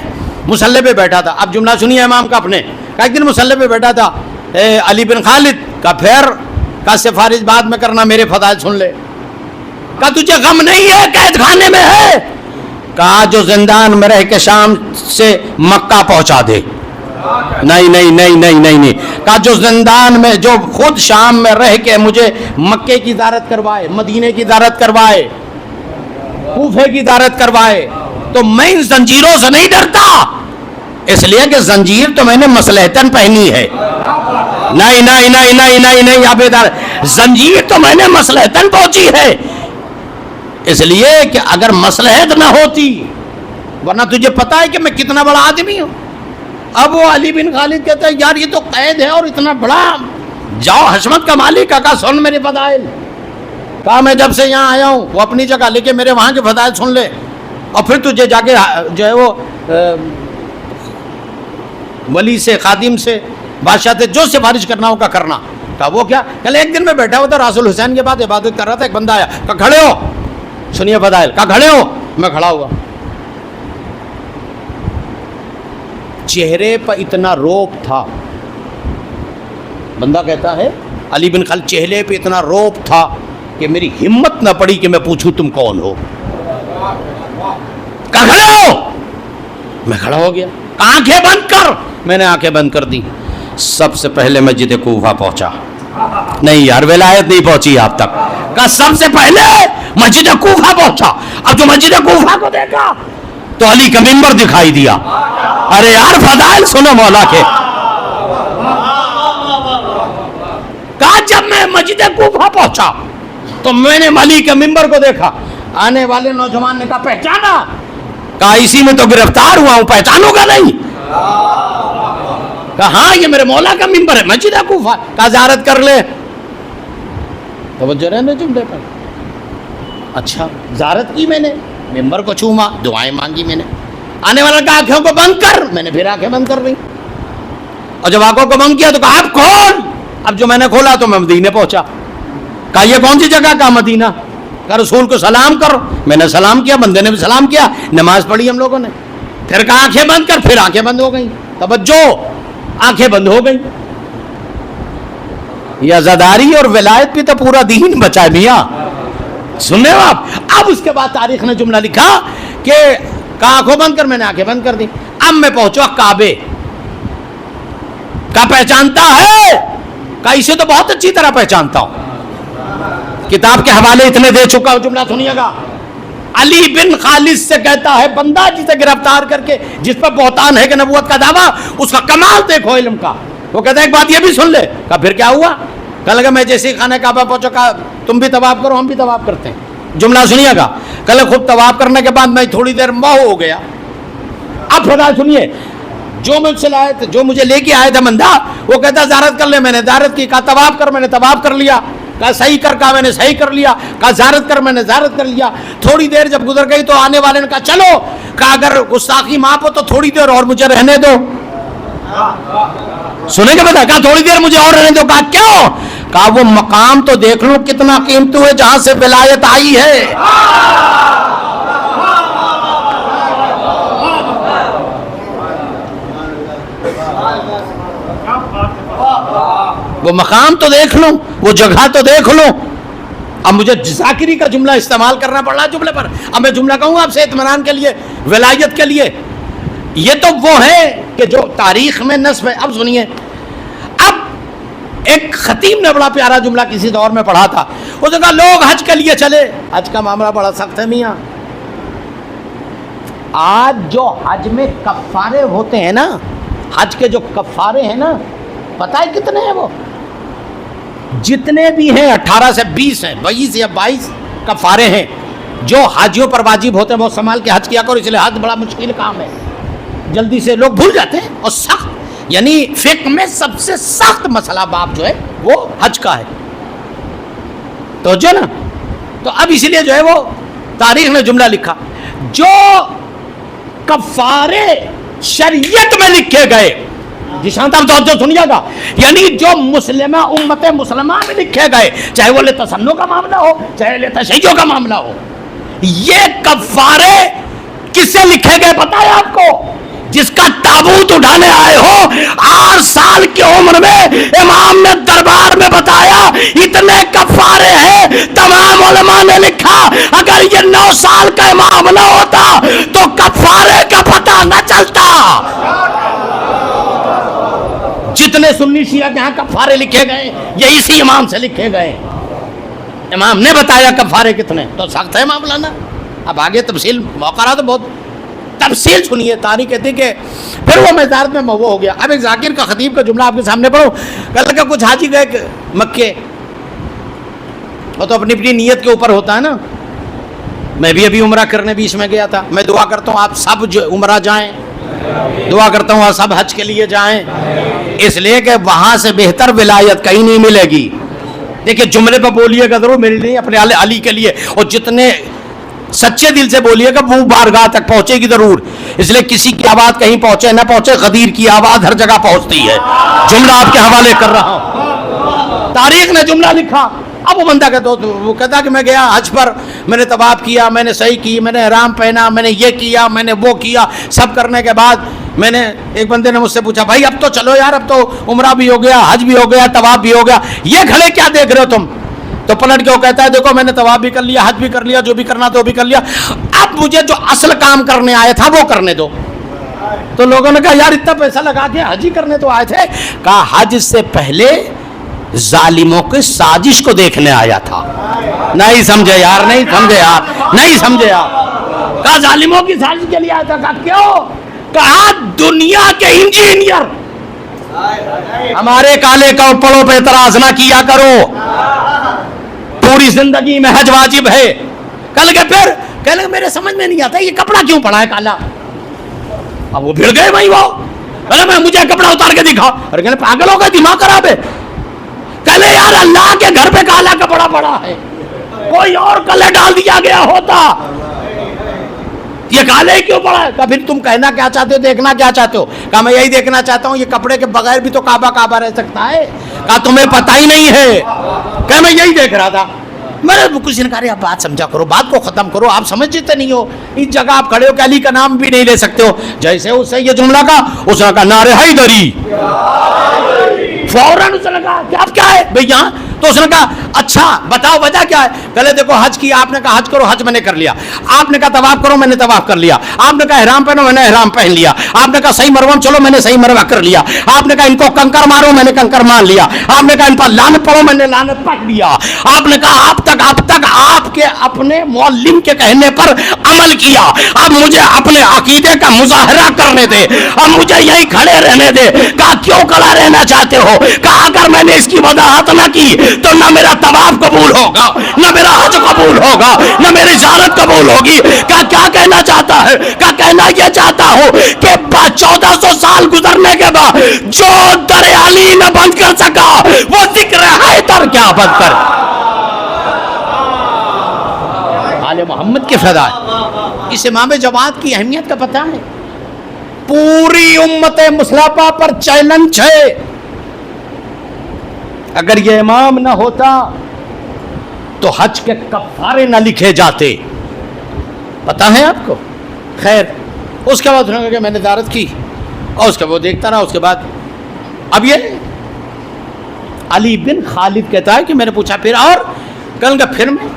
مصلی پہ بیٹھا تھا. اب جملہ سنیے امام کا اپنے، کہ ایک دن مصلی پہ بیٹھا تھا علی بن خالد کا پھر کا سفارش بعد میں کرنا، میرے فضائل سن لے. کہا تجھے غم نہیں ہے قید خانے میں ہے؟ کہا جو زندان میں رہ کے شام سے مکہ پہنچا دے. نہیں. کہا جو زندان میں، جو خود شام میں رہ کے مجھے مکے کی زیارت کروائے، مدینے کی زیارت کروائے، کوفے کی زیارت کروائے، تو میں ان زنجیروں سے نہیں ڈرتا، اس لیے کہ زنجیر تو میں نے مصلحتاً پہنی ہے. نہیں عابدار، زنجیر تو میں نے مصلحتاً پہنچی ہے، اس لیے کہ اگر مصلحت نہ ہوتی، ورنہ تجھے پتا ہے کہ میں کتنا بڑا آدمی ہوں. اب وہ علی بن خالد کہتا ہے یار یہ تو قید ہے اور اتنا بڑا، جاؤ حشمت کا مالک. کہا سن میرے فضائل. کہا میں جب سے یہاں آیا ہوں، وہ اپنی جگہ لے کے میرے وہاں کے فضائل سن لے، اور پھر تجھے جا کے جو ہے وہ ولی سے، خادم سے، بادشاہ سے جو سفارش کرنا ہوگا کرنا. کہا وہ کیا؟ کل ایک دن میں بیٹھا ہوا تھا رسول حسین کے بعد عبادت کر رہا تھا، ایک بندہ آیا. کہا کھڑے ہو. سنیے فضائل. کہا کھڑے ہو. میں کھڑا ہوا. چہرے پر اتنا روپ تھا، بندہ کہتا ہے علی بن خالد چہرے پہ اتنا روپ تھا کہ میری ہمت نہ پڑی کہ میں پوچھوں تم کون ہو. کہا کھڑے ہو. میں کھڑا ہو گیا. آنکھیں بند کر. میں نے آنکھیں بند کر دی. سب سے پہلے مسجد کوفہ پہنچا. نہیں یار ولایت نہیں پہنچی آپ تک. کہا سب سے پہلے مسجد کوفہ پہنچا. اب جو مسجد کوفہ کو دیکھا تو علی کا منبر دکھائی دیا. ارے یار فضائل سنو مولا کے. کہا جب میں مسجد کوفہ پہنچا تو میں نے علی کے منبر کو دیکھا. آنے والے نوجوان نے کہا پہچانا؟ کہا اسی میں تو گرفتار ہوا ہوں، پہچانوں گا نہیں؟ کہا ہاں یہ میرے مولا کا منبر ہے مسجد کوفہ. کہا زیارت کر لے. توجہ رہنے جملے پر. اچھا زیارت کی میں نے، ممبر کو چوما، دعائیں مانگی میں نے. آنے والا کہا آنکھوں کو بند کر. میں نے پھر آنکھیں بند کر دی، اور جب آنکھوں کو بند کیا تو کہا آپ کون؟ اب جو میں نے کھولا تو میں مدینے پہنچا. کہا یہ کون سی جگہ؟ کہا مدینہ. کہا رسول کو سلام کر. میں نے سلام کیا، بندے نے بھی سلام کیا، نماز پڑھی ہم لوگوں نے. پھر کہا آنکھیں بند کر. پھر آنکھیں بند ہو گئیں. توجہ، آنکھیں بند ہو گئیں. یہ عزاداری اور ولایت بھی تو پورا دین بچا میاں. سننے ہو آپ؟ اب اس کے بعد تاریخ نے جملہ لکھا کہ آنکھوں بند کر. میں نے آنکھیں بند کر دی. اب میں پہنچا کعبے. کا پہچانتا ہے؟ کا اسے تو بہت اچھی طرح پہچانتا ہوں، کتاب کے حوالے اتنے دے چکا ہوں. جملہ سنیے گا. علی بن خالد سے کہتا ہے بندہ جسے گرفتار کر کے، جس پر بہتان ہے کہ نبوت کا دعویٰ، اس کا کمال دیکھو علم کا. وہ کہتا ہے ایک بات یہ بھی سن لے. کہا پھر کیا ہوا؟ کہا لگا میں جیسے خانہ کعبہ پہنچا، کہا تم بھی طواف کرو، ہم بھی طواف کرتے ہیں. جملہ سنیے گا. کل خود طواف کرنے کے بعد میں تھوڑی دیر موہ ہو گیا. اب خدا سنیے، جو مجھ سے لائے تھے، جو مجھے لے کے آیا تھا بندہ، وہ کہتا زیارت کر لے. میں نے زیارت کی. کہا طواف کر. میں نے طواف کر لیا. کہا صحیح کر. کہا میں نے صحیح کر لیا. کہا زیارت کر. میں نے زیارت کر لیا. تھوڑی دیر جب گزر گئی تو آنے والے نے کہا چلو. کہا اگر گستاخی معاف ہو تو تھوڑی دیر اور مجھے رہنے دو. سنے کے بتا. کہا تھوڑی دیر مجھے اور رہنے دو. کہا کیوں؟ کہا وہ مقام تو دیکھ لوں کتنا قیمتی ہے جہاں سے ولایت آئی ہے. وہ مقام تو دیکھ لوں، وہ جگہ تو دیکھ لوں. اب مجھے ذاکری کا جملہ استعمال کرنا پڑ رہا ہے جملے پر. اب میں جملہ کہوں آپ سے اطمینان کے لیے، ولایت کے لیے. یہ تو وہ ہے کہ جو تاریخ میں نصب ہے. اب سنیے، اب ایک خطیب نے بڑا پیارا جملہ کسی دور میں پڑھا تھا. اس نے کہا لوگ حج کے لیے چلے. حج کا معاملہ بڑا سخت ہے میاں. آج جو حج میں کفارے ہوتے ہیں نا، حج کے جو کفارے ہیں نا، پتہ ہے کتنے ہیں؟ وہ جتنے بھی ہیں 18 سے 20 ہیں، 22 یا 22 کفارے ہیں جو حاجیوں پر واجب ہوتے ہیں وہ سنبھال کے حج کیا کرو، اس لیے حج بڑا مشکل کام ہے، جلدی سے لوگ بھول جاتے ہیں، اور سخت یعنی فقہ میں سب سے سخت مسئلہ باب جو ہے وہ حج کا ہے، تو جو نا، تو اب اسی لیے جو ہے وہ تاریخ نے جملہ لکھا، جو کفارے شریعت میں لکھے گئے، جی شانت آپ توجہ سنیے گا، یعنی جو مسلمہ امت مسلمہ میں لکھے گئے، چاہے وہ تسنن کا معاملہ ہو چاہے تشیع کا معاملہ ہو، یہ کفارے کس سے لکھے گئے پتہ ہے آپ کو؟ جس کا تابوت اٹھانے آئے ہو 8 سال کی عمر میں امام نے دربار میں بتایا اتنے کفارے ہیں، تمام علماء نے لکھا اگر یہ 9 سال کا امام نہ ہوتا تو کفارے کا پتہ نہ چلتا۔ جتنے سنی شیعہ کے ہاں کفارے لکھے گئے یہ اسی امام سے لکھے گئے، امام نے بتایا کفارے کتنے، تو سخت ہے معاملہ نا۔ اب آگے تفصیل موقع رہا تو بہت تفصیل سنیے، تاریخ کہتی کہ پھر وہ میزارت میں وہ ہو گیا۔ اب ایک ذاکر کا خطیب کا جملہ آپ کے سامنے پڑھو، کل کا کچھ حاجی گئے مکے، وہ تو اپنی اپنی نیت کے اوپر ہوتا ہے نا، میں بھی ابھی عمرہ کرنے بیچ میں گیا تھا، میں دعا کرتا ہوں آپ سب جو عمرہ جائیں، دعا کرتا ہوں آپ سب حج کے لیے جائیں، اس لیے کہ وہاں سے بہتر ولایت کہیں نہیں ملے گی۔ دیکھیں جملے پہ بولیے گا ضرور میرے لیے اپنے علی کے لیے، اور جتنے سچے دل سے بولیے گا وہ بارگاہ تک پہنچے گی ضرور، اس لیے کسی کی آواز کہیں پہنچے نہ پہنچے، غدیر کی آواز ہر جگہ پہنچتی ہے۔ جملہ آپ کے حوالے کر رہا ہوں، تاریخ نے جملہ لکھا۔ اب وہ بندہ کہتا وہ کہتا کہ میں گیا حج پر، میں نے طواف کیا، میں نے صحیح کی، میں نے احرام پہنا، میں نے یہ کیا، میں نے وہ کیا، سب کرنے کے بعد میں نے ایک بندے نے مجھ سے پوچھا بھائی اب تو چلو یار، اب تو عمرہ بھی ہو گیا، حج بھی ہو گیا، طواف بھی ہو گیا، یہ کھڑے کیا دیکھ رہے ہو تم؟ تو پلٹ کے وہ کہتا ہے دیکھو میں نے طواف بھی کر لیا، حج بھی کر لیا، جو بھی کرنا تو بھی کر لیا، اب مجھے جو اصل کام کرنے آیا تھا وہ کرنے دو۔ تو لوگوں نے کہا یار اتنا پیسہ لگا کے حج ہی کرنے تو آئے تھے، کہا حج سے پہلے ظالموں کی سازش کو دیکھنے آیا تھا۔ نہیں سمجھے یار، نہیں سمجھے یار، نہیں سمجھے یار، کہا ظالموں کی سازش کے لیے آیا تھا، کہا کیوں؟ کہا دنیا کے انجینئر ہمارے کالے کپڑوں پہ اعتراض نہ کیا کرو، پوری زندگی میں حج واجب ہے۔ کل کے پھر کہنے لگے میرے سمجھ میں نہیں آتا یہ کپڑا کیوں پڑا ہے کالا؟ اب وہ بھڑ گئے بھائی، وہ کہنے میں مجھے کپڑا اتار کے دکھا، اور کہنے پاگل ہو گئے، دماغ خراب ہے؟ کہنے یار اللہ کے گھر پہ کالا کپڑا پڑا ہے، کوئی اور کلر ڈال دیا گیا ہوتا، یہ کالے کیوں پڑا ہے؟ کہا پھر تم کہنا کیا چاہتے ہو، دیکھنا کیا چاہتے ہو؟ کہا میں یہی دیکھنا چاہتا ہوں یہ کپڑے کے بغیر بھی تو کعبہ کعبہ رہ سکتا ہے۔ کہا تمہیں پتہ ہی نہیں ہے؟ کہا میں یہی دیکھ رہا تھا۔ میں نے کچھ نے کہا آپ بات سمجھا کرو، بات کو ختم کرو، آپ سمجھتے نہیں ہو، اس جگہ آپ کھڑے ہو کہ علی کا نام بھی نہیں لے سکتے ہو۔ جیسے اس سے یہ جملہ کہا، اس نے کہا نعرہ حیدری، فوراً اس نے کہا کہ اب کیا ہے بھئی یہاں؟ تو اس نے کہا اچھا بتاؤ وجہ کیا ہے؟ پہلے دیکھو حج کیا، آپ نے کہا حج کرو، حج میں نے کر لیا، آپ نے کہا طواف کرو، میں نے طواف کر لیا، آپ نے کہا احرام پہنو، میں نے احرام پہن لیا، آپ نے کہا صحیح مروہ چلو، میں نے صحیح مروہ کر لیا، آپ نے کہا ان کو کنکر مارو، میں نے کنکر مان لیا، آپ نے کہا ان پر لعنت پڑھو، میں نے لعنت پڑھ لیا، آپ نے کہا اب تک آپ کے اپنے معلم کے کہنے پر عمل کیا، اب مجھے اپنے عقیدے کا مظاہرہ کرنے دے، اب مجھے یہی کھڑے رہنے دے۔ کہا کیوں کھڑا رہنا چاہتے ہو؟ کہا اگر میں نے اس کی وضاحت نہ کی تو نہ میرا طواف قبول ہوگا، نہ میرا حج قبول ہوگا، نہ میری زیارت قبول ہوگی۔ کہا کیا کہنا چاہتا ہے؟ کہا کہنا یہ چاہتا ہوں کہ 1400 سال گزرنے کے بعد جو در علی نہ بند کر سکا وہ ذکر حیدر کیا بند کر؟ آل محمد کے فدا ہے۔ اس امام جماعت کی اہمیت کا پتہ ہے؟ پوری امت مسلمہ پر چیلنج ہے، اگر یہ امام نہ ہوتا تو حج کے کفارے نہ لکھے جاتے، پتہ ہے آپ کو؟ خیر اس کے بعد انہوں نے کہا میں نے زیارت کی، اور اس کے بعد دیکھتا رہا۔ اس کے بعد اب یہ علی بن خالد کہتا ہے کہ میں نے پوچھا پھر، اور کل کا پھر میں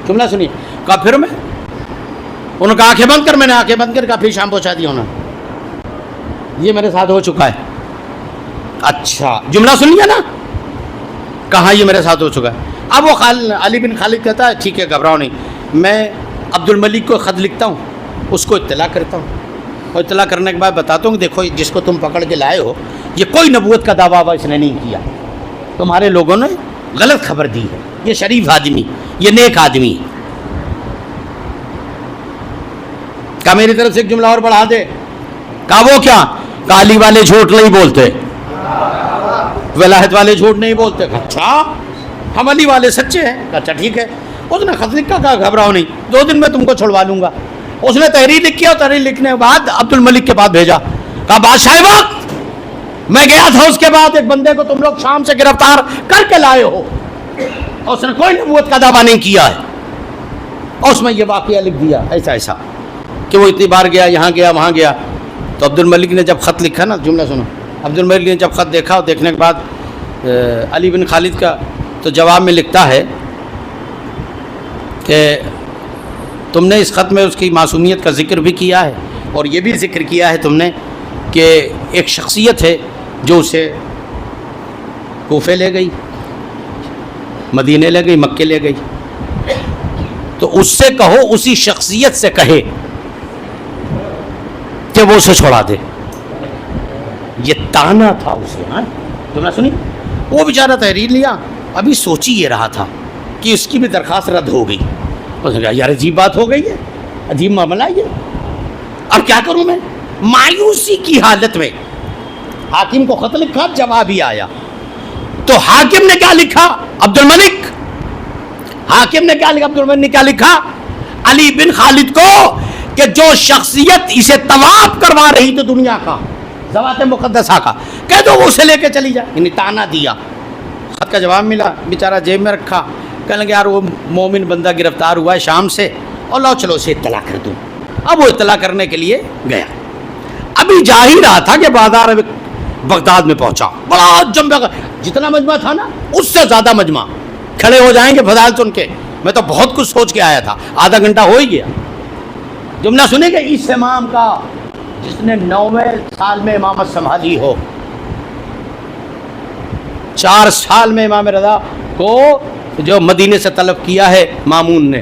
جملہ سنیے، کہا پھر میں، انہوں نے کہا آنکھیں بند کر، میں نے آنکھیں بند کر، کہا پھر شام پہنچا دیا انہوں نے، یہ میرے ساتھ ہو چکا ہے۔ اچھا جملہ سن لیا نا، کہاں یہ میرے ساتھ ہو چکا ہے۔ اب وہ علی بن خالد کہتا ہے ٹھیک ہے گھبراؤ نہیں، میں عبد الملک کو خط لکھتا ہوں، اس کو اطلاع کرتا ہوں، اور اطلاع کرنے کے بعد بتاتا ہوں کہ دیکھو جس کو تم پکڑ کے لائے ہو یہ کوئی نبوت کا دعویٰ اس نے نہیں کیا، تمہارے لوگوں نے غلط خبر دی ہے، یہ شریف آدمی، یہ نیک آدمی، کہا میری طرف سے ایک جملہ اور بڑھا دے. کہا وہ کیا؟ کہا علی والے جھوٹ نہیں بولتے, ولایت والے جھوٹ نہیں بولتے. کہا اچھا ہم علی والے سچے ہیں. کہا اچھا ٹھیک ہے. اس نے خط لکھا, کہا گھبراؤ نہیں, 2 دن میں تم کو چھڑوا لوں گا. اس نے تحریر لکھی اور تحریر لکھنے کے بعد عبد الملک کے پاس بھیجا. کہا بادشاہ وقت میں گیا تھا, اس کے بعد ایک بندے کو تم لوگ شام سے گرفتار کر کے لائے ہو, اور اس نے کوئی نبوت کا دعویٰ نہیں کیا ہے. اور اس میں یہ واقعہ لکھ دیا ایسا ایسا کہ وہ اتنی بار گیا, یہاں گیا وہاں گیا. تو عبد الملک نے جب خط لکھا نا, جملہ سنو, عبد الملک نے جب خط دیکھا, اور دیکھنے کے بعد علی بن خالد کا تو جواب میں لکھتا ہے کہ تم نے اس خط میں اس کی معصومیت کا ذکر بھی کیا ہے, اور یہ بھی ذکر کیا ہے تم نے کہ ایک شخصیت ہے جو اسے کوفے لے گئی, مدینے لے گئی, مکے لے گئی. تو اس سے کہو, اسی شخصیت سے کہے کہ وہ اسے چھوڑا دے. یہ تانا تھا اسے. ہاں تم نے سنی؟ وہ بیچارہ تحریر لیا, ابھی سوچ ہی یہ رہا تھا کہ اس کی بھی درخواست رد ہو گئی. اس نے کہا یار عجیب بات ہو گئی ہے, عجیب معاملہ ہے, اب کیا کروں میں؟ مایوسی کی حالت میں حاکم کو خط لکھا, جواب ہی آیا. تو حاکم نے کیا لکھا؟ عبد الملک حاکم نے کیا لکھا؟ عبد الملک نے کیا لکھا علی بن خالد کو کہ جو شخصیت اسے طواف کروا رہی تھی دنیا کا, ذوات مقدسہ کا, کہہ دو وہ اسے لے کے چلی جائے. یعنی تانا دیا. خط کا جواب ملا, بیچارہ جیب میں رکھا. کہنے لگے یار وہ مومن بندہ گرفتار ہوا ہے شام سے, اور لاؤ چلو اسے اطلاع کر دوں. اب وہ اطلاع کرنے کے لیے گیا. ابھی جا ہی رہا تھا کہ بازار بغداد میں پہنچا. بڑا جمع, جتنا مجمع تھا نا اس سے زیادہ مجمع. کھڑے ہو جائیں گے فضائل سن کے. میں تو بہت کچھ سوچ کے آیا تھا, آدھا گھنٹہ ہو ہی گیا. جملہ سنیں گے اس امام کا جس نے 9ویں سال میں امامت سنبھالی ہو. 4 سال میں امام رضا کو جو مدینے سے طلب کیا ہے مامون نے.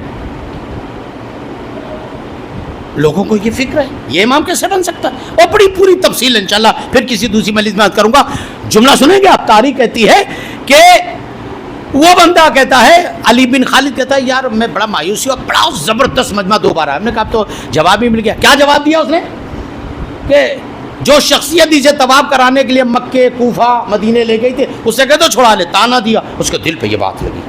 لوگوں کو یہ فکر ہے یہ امام کیسے بن سکتا ہے, اور بڑی پوری تفصیل انشاءاللہ پھر کسی دوسری مجلس میں کروں گا. جملہ سنیں گے آپ. تاریخ کہتی ہے کہ وہ بندہ کہتا ہے, علی بن خالد کہتا ہے یار میں بڑا مایوسی ہوا, بڑا زبردست مجمع 2 بار آیا. ہم نے کہا تو جواب ہی مل گیا. کیا جواب دیا اس نے؟ کہ جو شخصیت اسے طواف کرانے کے لیے مکے, کوفہ, مدینے لے گئی تھی, اس سے کہتے چھوڑا لے. تانا دیا. اس کے دل پہ یہ بات لگی.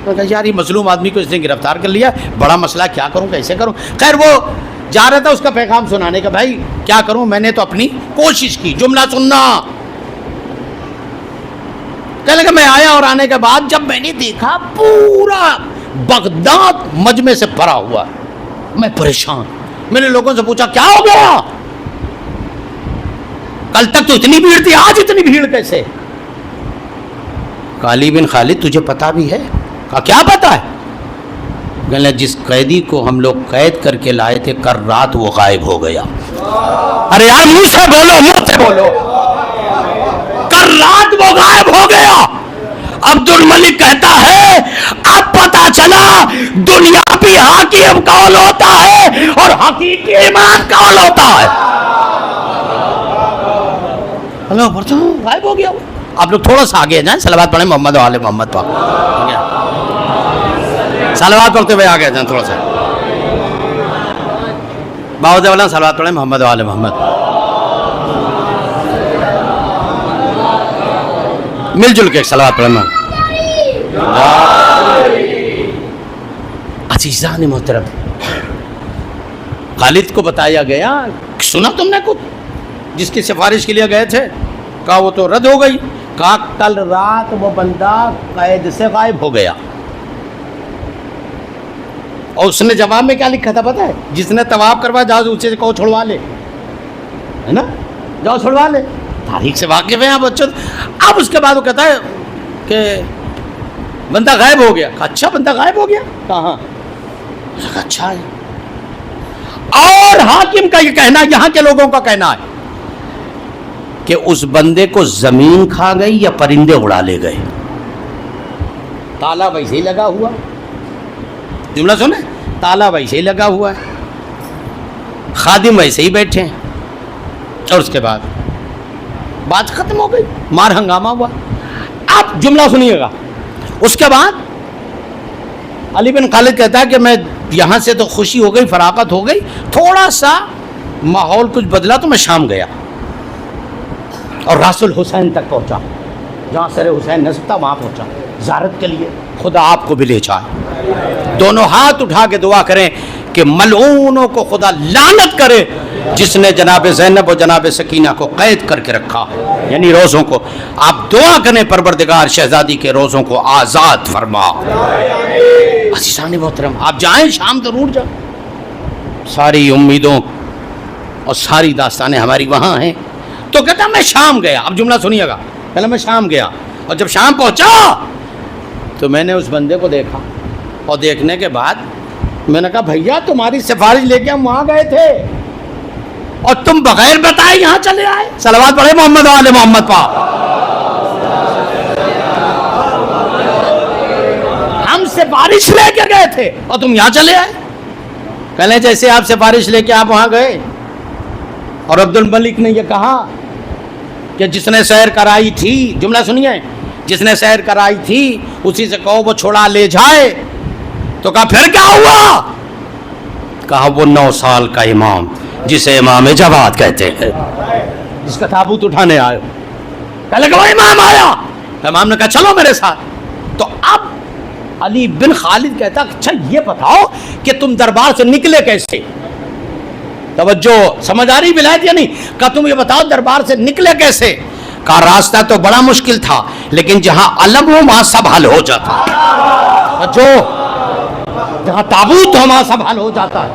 تو کہا یار یہ مظلوم آدمی کو اس نے گرفتار کر لیا, بڑا مسئلہ, کیا کروں, کیسے کروں. خیر وہ جا رہا تھا اس کا پیغام سنانے کا, بھائی کیا کروں, میں نے تو اپنی کوشش کی. جملہ سننا. کہنے لگا میں آیا, اور آنے کے بعد جب میں نے دیکھا پورا بغداد مجمع سے بھرا ہوا, میں پریشان. میں نے لوگوں سے پوچھا کیا ہو گیا, کل تک تو اتنی بھیڑ تھی, آج اتنی بھیڑ کیسے؟ علی بن خالد تجھے پتا بھی ہے؟ کہا کیا پتا ہے؟ کہنے جس قیدی کو ہم لوگ قید کر کے لائے تھے کل رات وہ غائب ہو گیا. ارے یار منہ سے بولو, منہ سے بولو. کل رات وہ غائب ہو گیا. عبد الملک کہتا ہے اب پتا چلا دنیا بھی حاکم کون ہوتا ہے اور حقیقی ایمان کون ہوتا ہے. غائب ہو گیا. آپ لوگ تھوڑا سا آگے جائیں, صلوات پڑھیں محمد و آل محمد پاک. صلوات پڑھتے ہوئے آگے جائیں تھوڑا سا. باوجہ والا صلوات پڑھیں محمد و آل محمد. مل جل کے صلوات پڑھیں. عزیزان محترم, خالد کو بتایا گیا, سنا تم نے کچھ جس کی سفارش کے لیے گئے تھے؟ کہا وہ تو رد ہو گئی. کہا کل رات وہ بندہ قید سے غائب ہو گیا. اور اس نے جواب میں کیا لکھا تھا پتہ ہے؟ جس نے طواف کروا جاؤ اسے سے کہو چھڑوا لے, ہے نا, جاؤ چھڑوا لے. تاریخ سے واقف ہیں آپ بچوں. اب اس کے بعد وہ کہتا ہے کہ بندہ غائب ہو گیا. کہا اچھا بندہ غائب ہو گیا, کہاں؟ اچھا ہے. اور حاکم کا یہ کہنا, یہاں کے لوگوں کا کہنا ہے کہ اس بندے کو زمین کھا گئی یا پرندے اڑا لے گئے. تالا ویسے ہی لگا ہوا. جملہ سنے, تالا ویسے ہی لگا ہوا ہے, خادم ویسے ہی بیٹھے ہیں. اور اس کے بعد بات ختم ہو گئی, مار ہنگامہ ہوا. آپ جملہ سنیے گا. اس کے بعد علی بن خالد کہتا ہے کہ میں یہاں سے تو خوشی ہو گئی، فراغت ہو گئی، تھوڑا سا ماحول کچھ بدلا تو میں شام گیا اور راس الحسین تک پہنچا، جہاں سر حسین نصب تھا وہاں پہنچا زیارت کے لیے، خدا آپ کو بھی لے جائے۔ دونوں ہاتھ اٹھا کے دعا کریں کہ ملعونوں کو خدا لعنت کرے جس نے جناب زینب و جناب سکینہ کو قید کر کے رکھا ہے، یعنی روزوں کو۔ آپ دعا کریں پروردگار شہزادی کے روزوں کو آزاد فرما۔ عزیزان محترم، آپ جائیں شام ضرور جائیں، ساری امیدوں اور ساری داستانیں ہماری وہاں ہیں۔ تو کہتا میں شام گیا، اب جملہ سنیے گا، پہلے میں شام گیا اور جب شام پہنچا تو میں نے اس بندے کو دیکھا، اور دیکھنے کے بعد میں نے کہا بھیا تمہاری سفارش لے کے ہم وہاں گئے تھے اور تم بغیر بتائے یہاں چلے آئے۔ صلوات پڑھے محمد والے محمد پاک۔ ہم سفارش لے کے گئے تھے اور تم یہاں چلے آئے۔ کہنے جیسے آپ سفارش لے کے آپ وہاں گئے اور عبد الملک نے یہ کہا کہ جس نے سیر کرائی تھی، جملہ سنیے، جس نے سیر کرائی تھی اسی سے کہو وہ چھوڑا لے جائے، تو کہا پھر کیا ہوا؟ کہا وہ 9 سال کا امام جسے امام جواد کہتے ہیں، جس کا تابوت اٹھانے آئے، کہنے کہ وہ امام آیا، امام نے کہا چلو میرے ساتھ۔ تو اب علی بن خالد کہتا اچھا یہ بتاؤ کہ تم دربار سے نکلے کیسے؟ توجہ سمجھ آ رہی ولایت یا نہیں؟ کہا تم یہ بتاؤ دربار سے نکلے کیسے؟ کہا راستہ تو بڑا مشکل تھا لیکن جہاں علم ہو وہاں سب حل ہو جاتا، جو جہاں تابوت ہو وہاں سب حل ہو جاتا ہے۔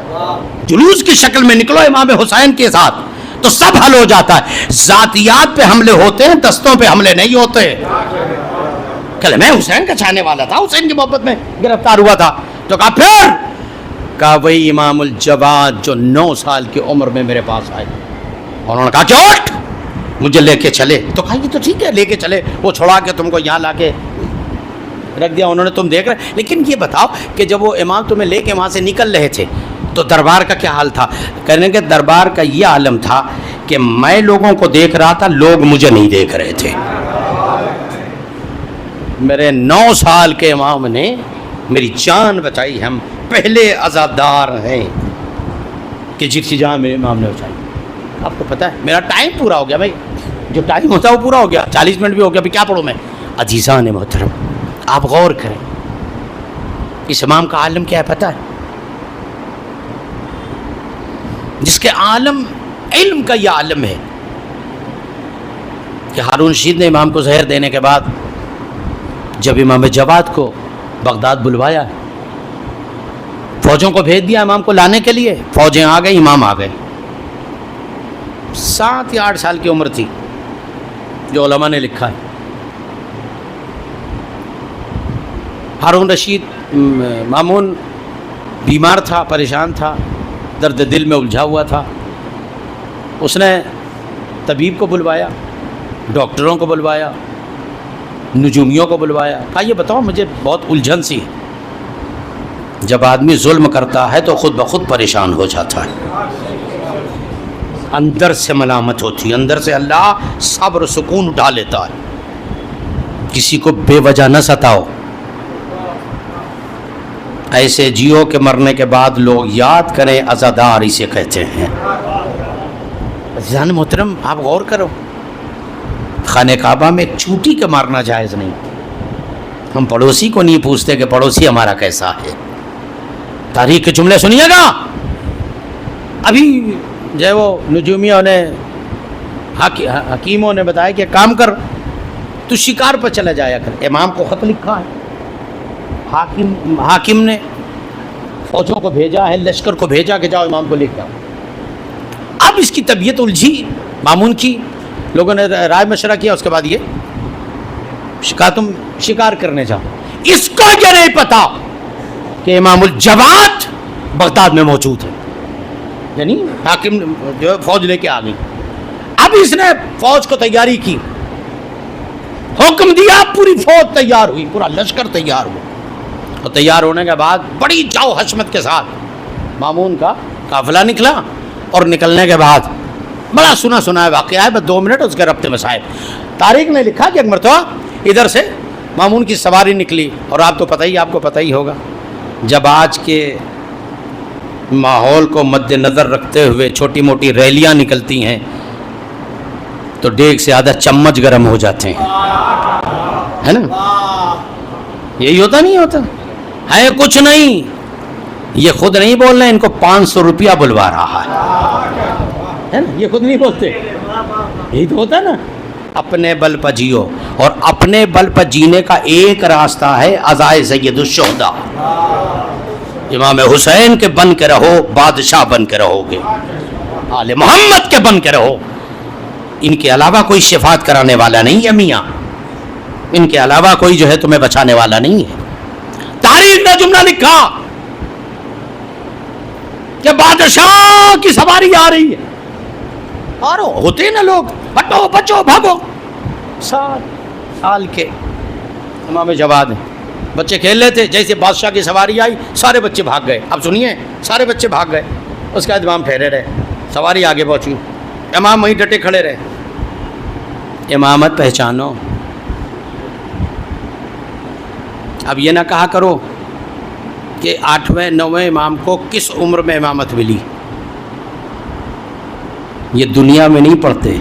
جلوس کی شکل میں نکلو امام حسین کے ساتھ تو سب حل ہو جاتا ہے۔ ذاتیات پہ حملے ہوتے ہیں، دستوں پہ حملے نہیں ہوتے۔ کہ میں حسین کا چاہنے والا تھا، حسین کی محبت میں گرفتار ہوا تھا، تو کہا پھر؟ کہا وہی امام الجواد جو 9 سال کی عمر میں میرے پاس آئے، اور انہوں نے کہا کہ اٹھ مجھے لے کے چلے۔ تو کہا یہ تو ٹھیک ہے لے کے چلے، وہ چھوڑا کے تم کو یہاں لا کے رکھ دیا انہوں نے، تم دیکھ رہے، لیکن یہ بتاؤ کہ جب وہ امام تمہیں لے کے وہاں سے نکل رہے تھے تو دربار کا کیا حال تھا؟ کہنے کہ دربار کا یہ عالم تھا کہ میں لوگوں کو دیکھ رہا تھا، لوگ مجھے نہیں دیکھ رہے تھے۔ میرے 9 سال کے امام نے میری جان بچائی، ہم پہلے عزادار ہیں کہ جس کی جان میرے امام نے بچائی۔ آپ کو پتہ ہے میرا ٹائم پورا ہو گیا بھائی، جو ٹائم ہوتا ہے وہ پورا ہو گیا، 40 منٹ بھی ہو گیا، ابھی کیا پڑھوں میں؟ عزیزان محترم آپ غور کریں، اس امام کا عالم کیا ہے پتہ ہے؟ جس کے عالم علم کا یہ عالم ہے کہ ہارون رشید نے امام کو زہر دینے کے بعد جب امام جواد کو بغداد بلوایا، فوجوں کو بھیج دیا امام کو لانے کے لیے، فوجیں آ گئی، امام آ گئے، 7 یا 8 سال کی عمر تھی جو علماء نے لکھا ہے۔ ہارون رشید مامون بیمار تھا، پریشان تھا، درد دل میں الجھا ہوا تھا، اس نے طبیب کو بلوایا، ڈاکٹروں کو بلوایا، نجومیوں کو بلوایا، کہا یہ بتاؤ مجھے بہت الجھن سی ہے، جب آدمی ظلم کرتا ہے تو خود بخود پریشان ہو جاتا ہے، اندر سے ملامت ہوتی ہے، اندر سے اللہ صبر و سکون اٹھا لیتا ہے، کسی کو بے وجہ نہ ستاؤ، ایسے جیو کے مرنے کے بعد لوگ یاد کریں عزادار اسے کہتے ہیں۔ عزیزان محترم آپ غور کرو، خانہ کعبہ میں چوٹی کے مارنا جائز نہیں، ہم پڑوسی کو نہیں پوچھتے کہ پڑوسی ہمارا کیسا ہے۔ تاریخ کے جملے سنیے گا، ابھی جو وہ نجومیوں نے حکیموں نے بتایا کہ کام کر تو شکار پر چلا جایا کر، امام کو خط لکھا ہے، حاکم نے فوجوں کو بھیجا ہے، لشکر کو بھیجا کہ جاؤ امام کو لے کے آؤ۔ اب اس کی طبیعت الجھی مامون کی، لوگوں نے رائے مشورہ کیا، اس کے بعد یہ کہا تم شکار کرنے جاؤ۔ اس کو یہ نہیں پتا کہ امام الجواد بغداد میں موجود ہے، یعنی حاکم جو فوج لے کے آ گئی۔ اب اس نے فوج کو تیاری کی، حکم دیا، پوری فوج تیار ہوئی، پورا لشکر تیار ہوا، اور تیار ہونے کے بعد بڑی جاؤ حشمت کے ساتھ مامون کا قافلہ نکلا، اور نکلنے کے بعد بڑا سنا ہے واقعہ ہے، بس 2 منٹ اس کے ربط مسائل۔ تاریخ نے لکھا کہ ایک مرتبہ ادھر سے مامون کی سواری نکلی، اور آپ کو پتہ ہی ہوگا جب آج کے ماحول کو مد نظر رکھتے ہوئے چھوٹی موٹی ریلیاں نکلتی ہیں تو ڈیگ سے آدھا چمچ گرم ہو جاتے ہیں، ہے نا؟ یہی ہوتا نہیں ہوتا ہے؟ کچھ نہیں، یہ خود نہیں بول رہے، ان کو 500 روپیہ بلوا رہا ہے نا؟ یہ خود نہیں بولتے، یہی تو ہوتا ہے نا۔ اپنے بل پر جیو، اور اپنے بل پر جینے کا ایک راستہ ہے عزائے سید الشہداء، امام حسین کے بن کے رہو، بادشاہ بن کے رہو گے، آل محمد کے بن کے رہو۔ ان کے علاوہ کوئی شفاعت کرانے والا نہیں ہے میاں، ان کے علاوہ کوئی جو ہے تمہیں بچانے والا نہیں ہے۔ تاریخ نے جملہ لکھا کہ بادشاہ کی سواری آ رہی ہے، اور ہوتے نا لوگ ہٹو بچو بھاگو، سال کے امام جواد ہیں، بچے کھیل رہے تھے، جیسے بادشاہ کی سواری آئی سارے بچے بھاگ گئے۔ اب سنیے، سارے بچے بھاگ گئے، اس کے بعد امام ٹھہرے رہے، سواری آگے پہنچی، امام وہیں ڈٹے کھڑے رہے۔ امامت پہچانو، اب یہ نہ کہا کرو کہ 8ویں 9ویں امام کو کس عمر میں امامت ملی، یہ دنیا میں نہیں پڑھتے،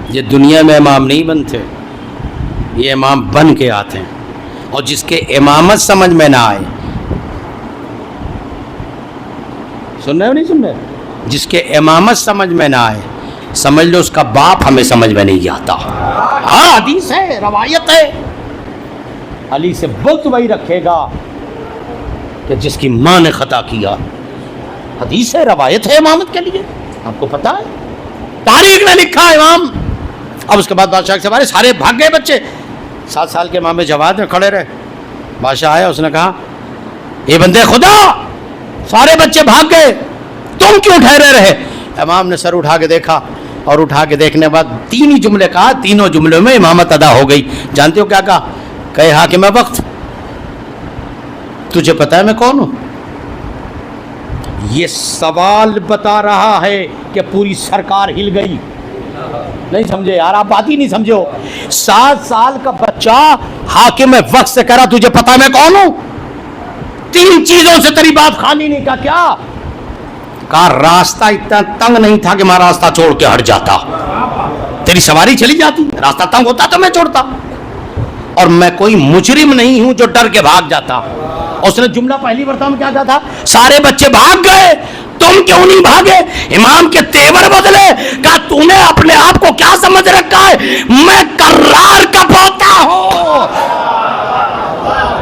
یہ دنیا میں امام نہیں بنتے، یہ امام بن کے آتے ہیں۔ اور جس کے امامت سمجھ میں نہ آئے، سن رہے ہو نہیں سن رہے؟ جس کے امامت سمجھ میں نہ آئے، سمجھ لو اس کا باپ ہمیں سمجھ میں نہیں آتا۔ ہاں حدیث ہے، روایت ہے، علی سے بغض وہی رکھے گا کہ جس کی ماں نے خطا کیا، حدیث ہے، روایت ہے امامت کے لیے، آپ کو پتا ہے، تاریخ نے لکھا ہے امام۔ اب اس کے بعد بادشاہ کے سوارے سارے بھاگ گئے بچے، 7 سال کے امام جواد میں کھڑے رہے۔ بادشاہ آیا، اس نے کہا اے بندے خدا، سارے بچے بھاگ گئے، تم کیوں ٹھہرے رہے؟ امام نے سر اٹھا کے دیکھا، اور اٹھا کے دیکھنے بعد 3 ہی جملے کہا، تینوں جملوں میں امامت ادا ہو گئی۔ جانتے ہو کیا کہا؟ کہ حاکم وقت، تجھے پتا ہے میں کون ہوں؟ یہ سوال بتا رہا ہے کہ پوری سرکار ہل گئی۔ نہیں سمجھے یار، آپ بات ہی نہیں سمجھے ہو۔ 7 سال کا بچہ حاکم وقت سے کہہ رہا تجھے پتا ہے میں کون ہوں؟ 3 چیزوں سے تیری بات خالی نہیں۔ کا کیا کہا؟ راستہ اتنا تنگ نہیں تھا کہ میں راستہ چھوڑ کے ہٹ جاتا، تیری سواری چلی جاتی، راستہ تنگ ہوتا تو میں چھوڑتا، اور میں کوئی مجرم نہیں ہوں جو ڈر کے بھاگ جاتا۔ اس نے جملہ پہلی مرتبہ میں کیا کہا تھا؟ سارے بچے بھاگ گئے، تم کیوں نہیں بھاگے؟ امام کے تیور بدلے، کہا تو نے اپنے آپ کو کیا سمجھ رکھا ہے؟ میں کرار کا پوتا ہوں،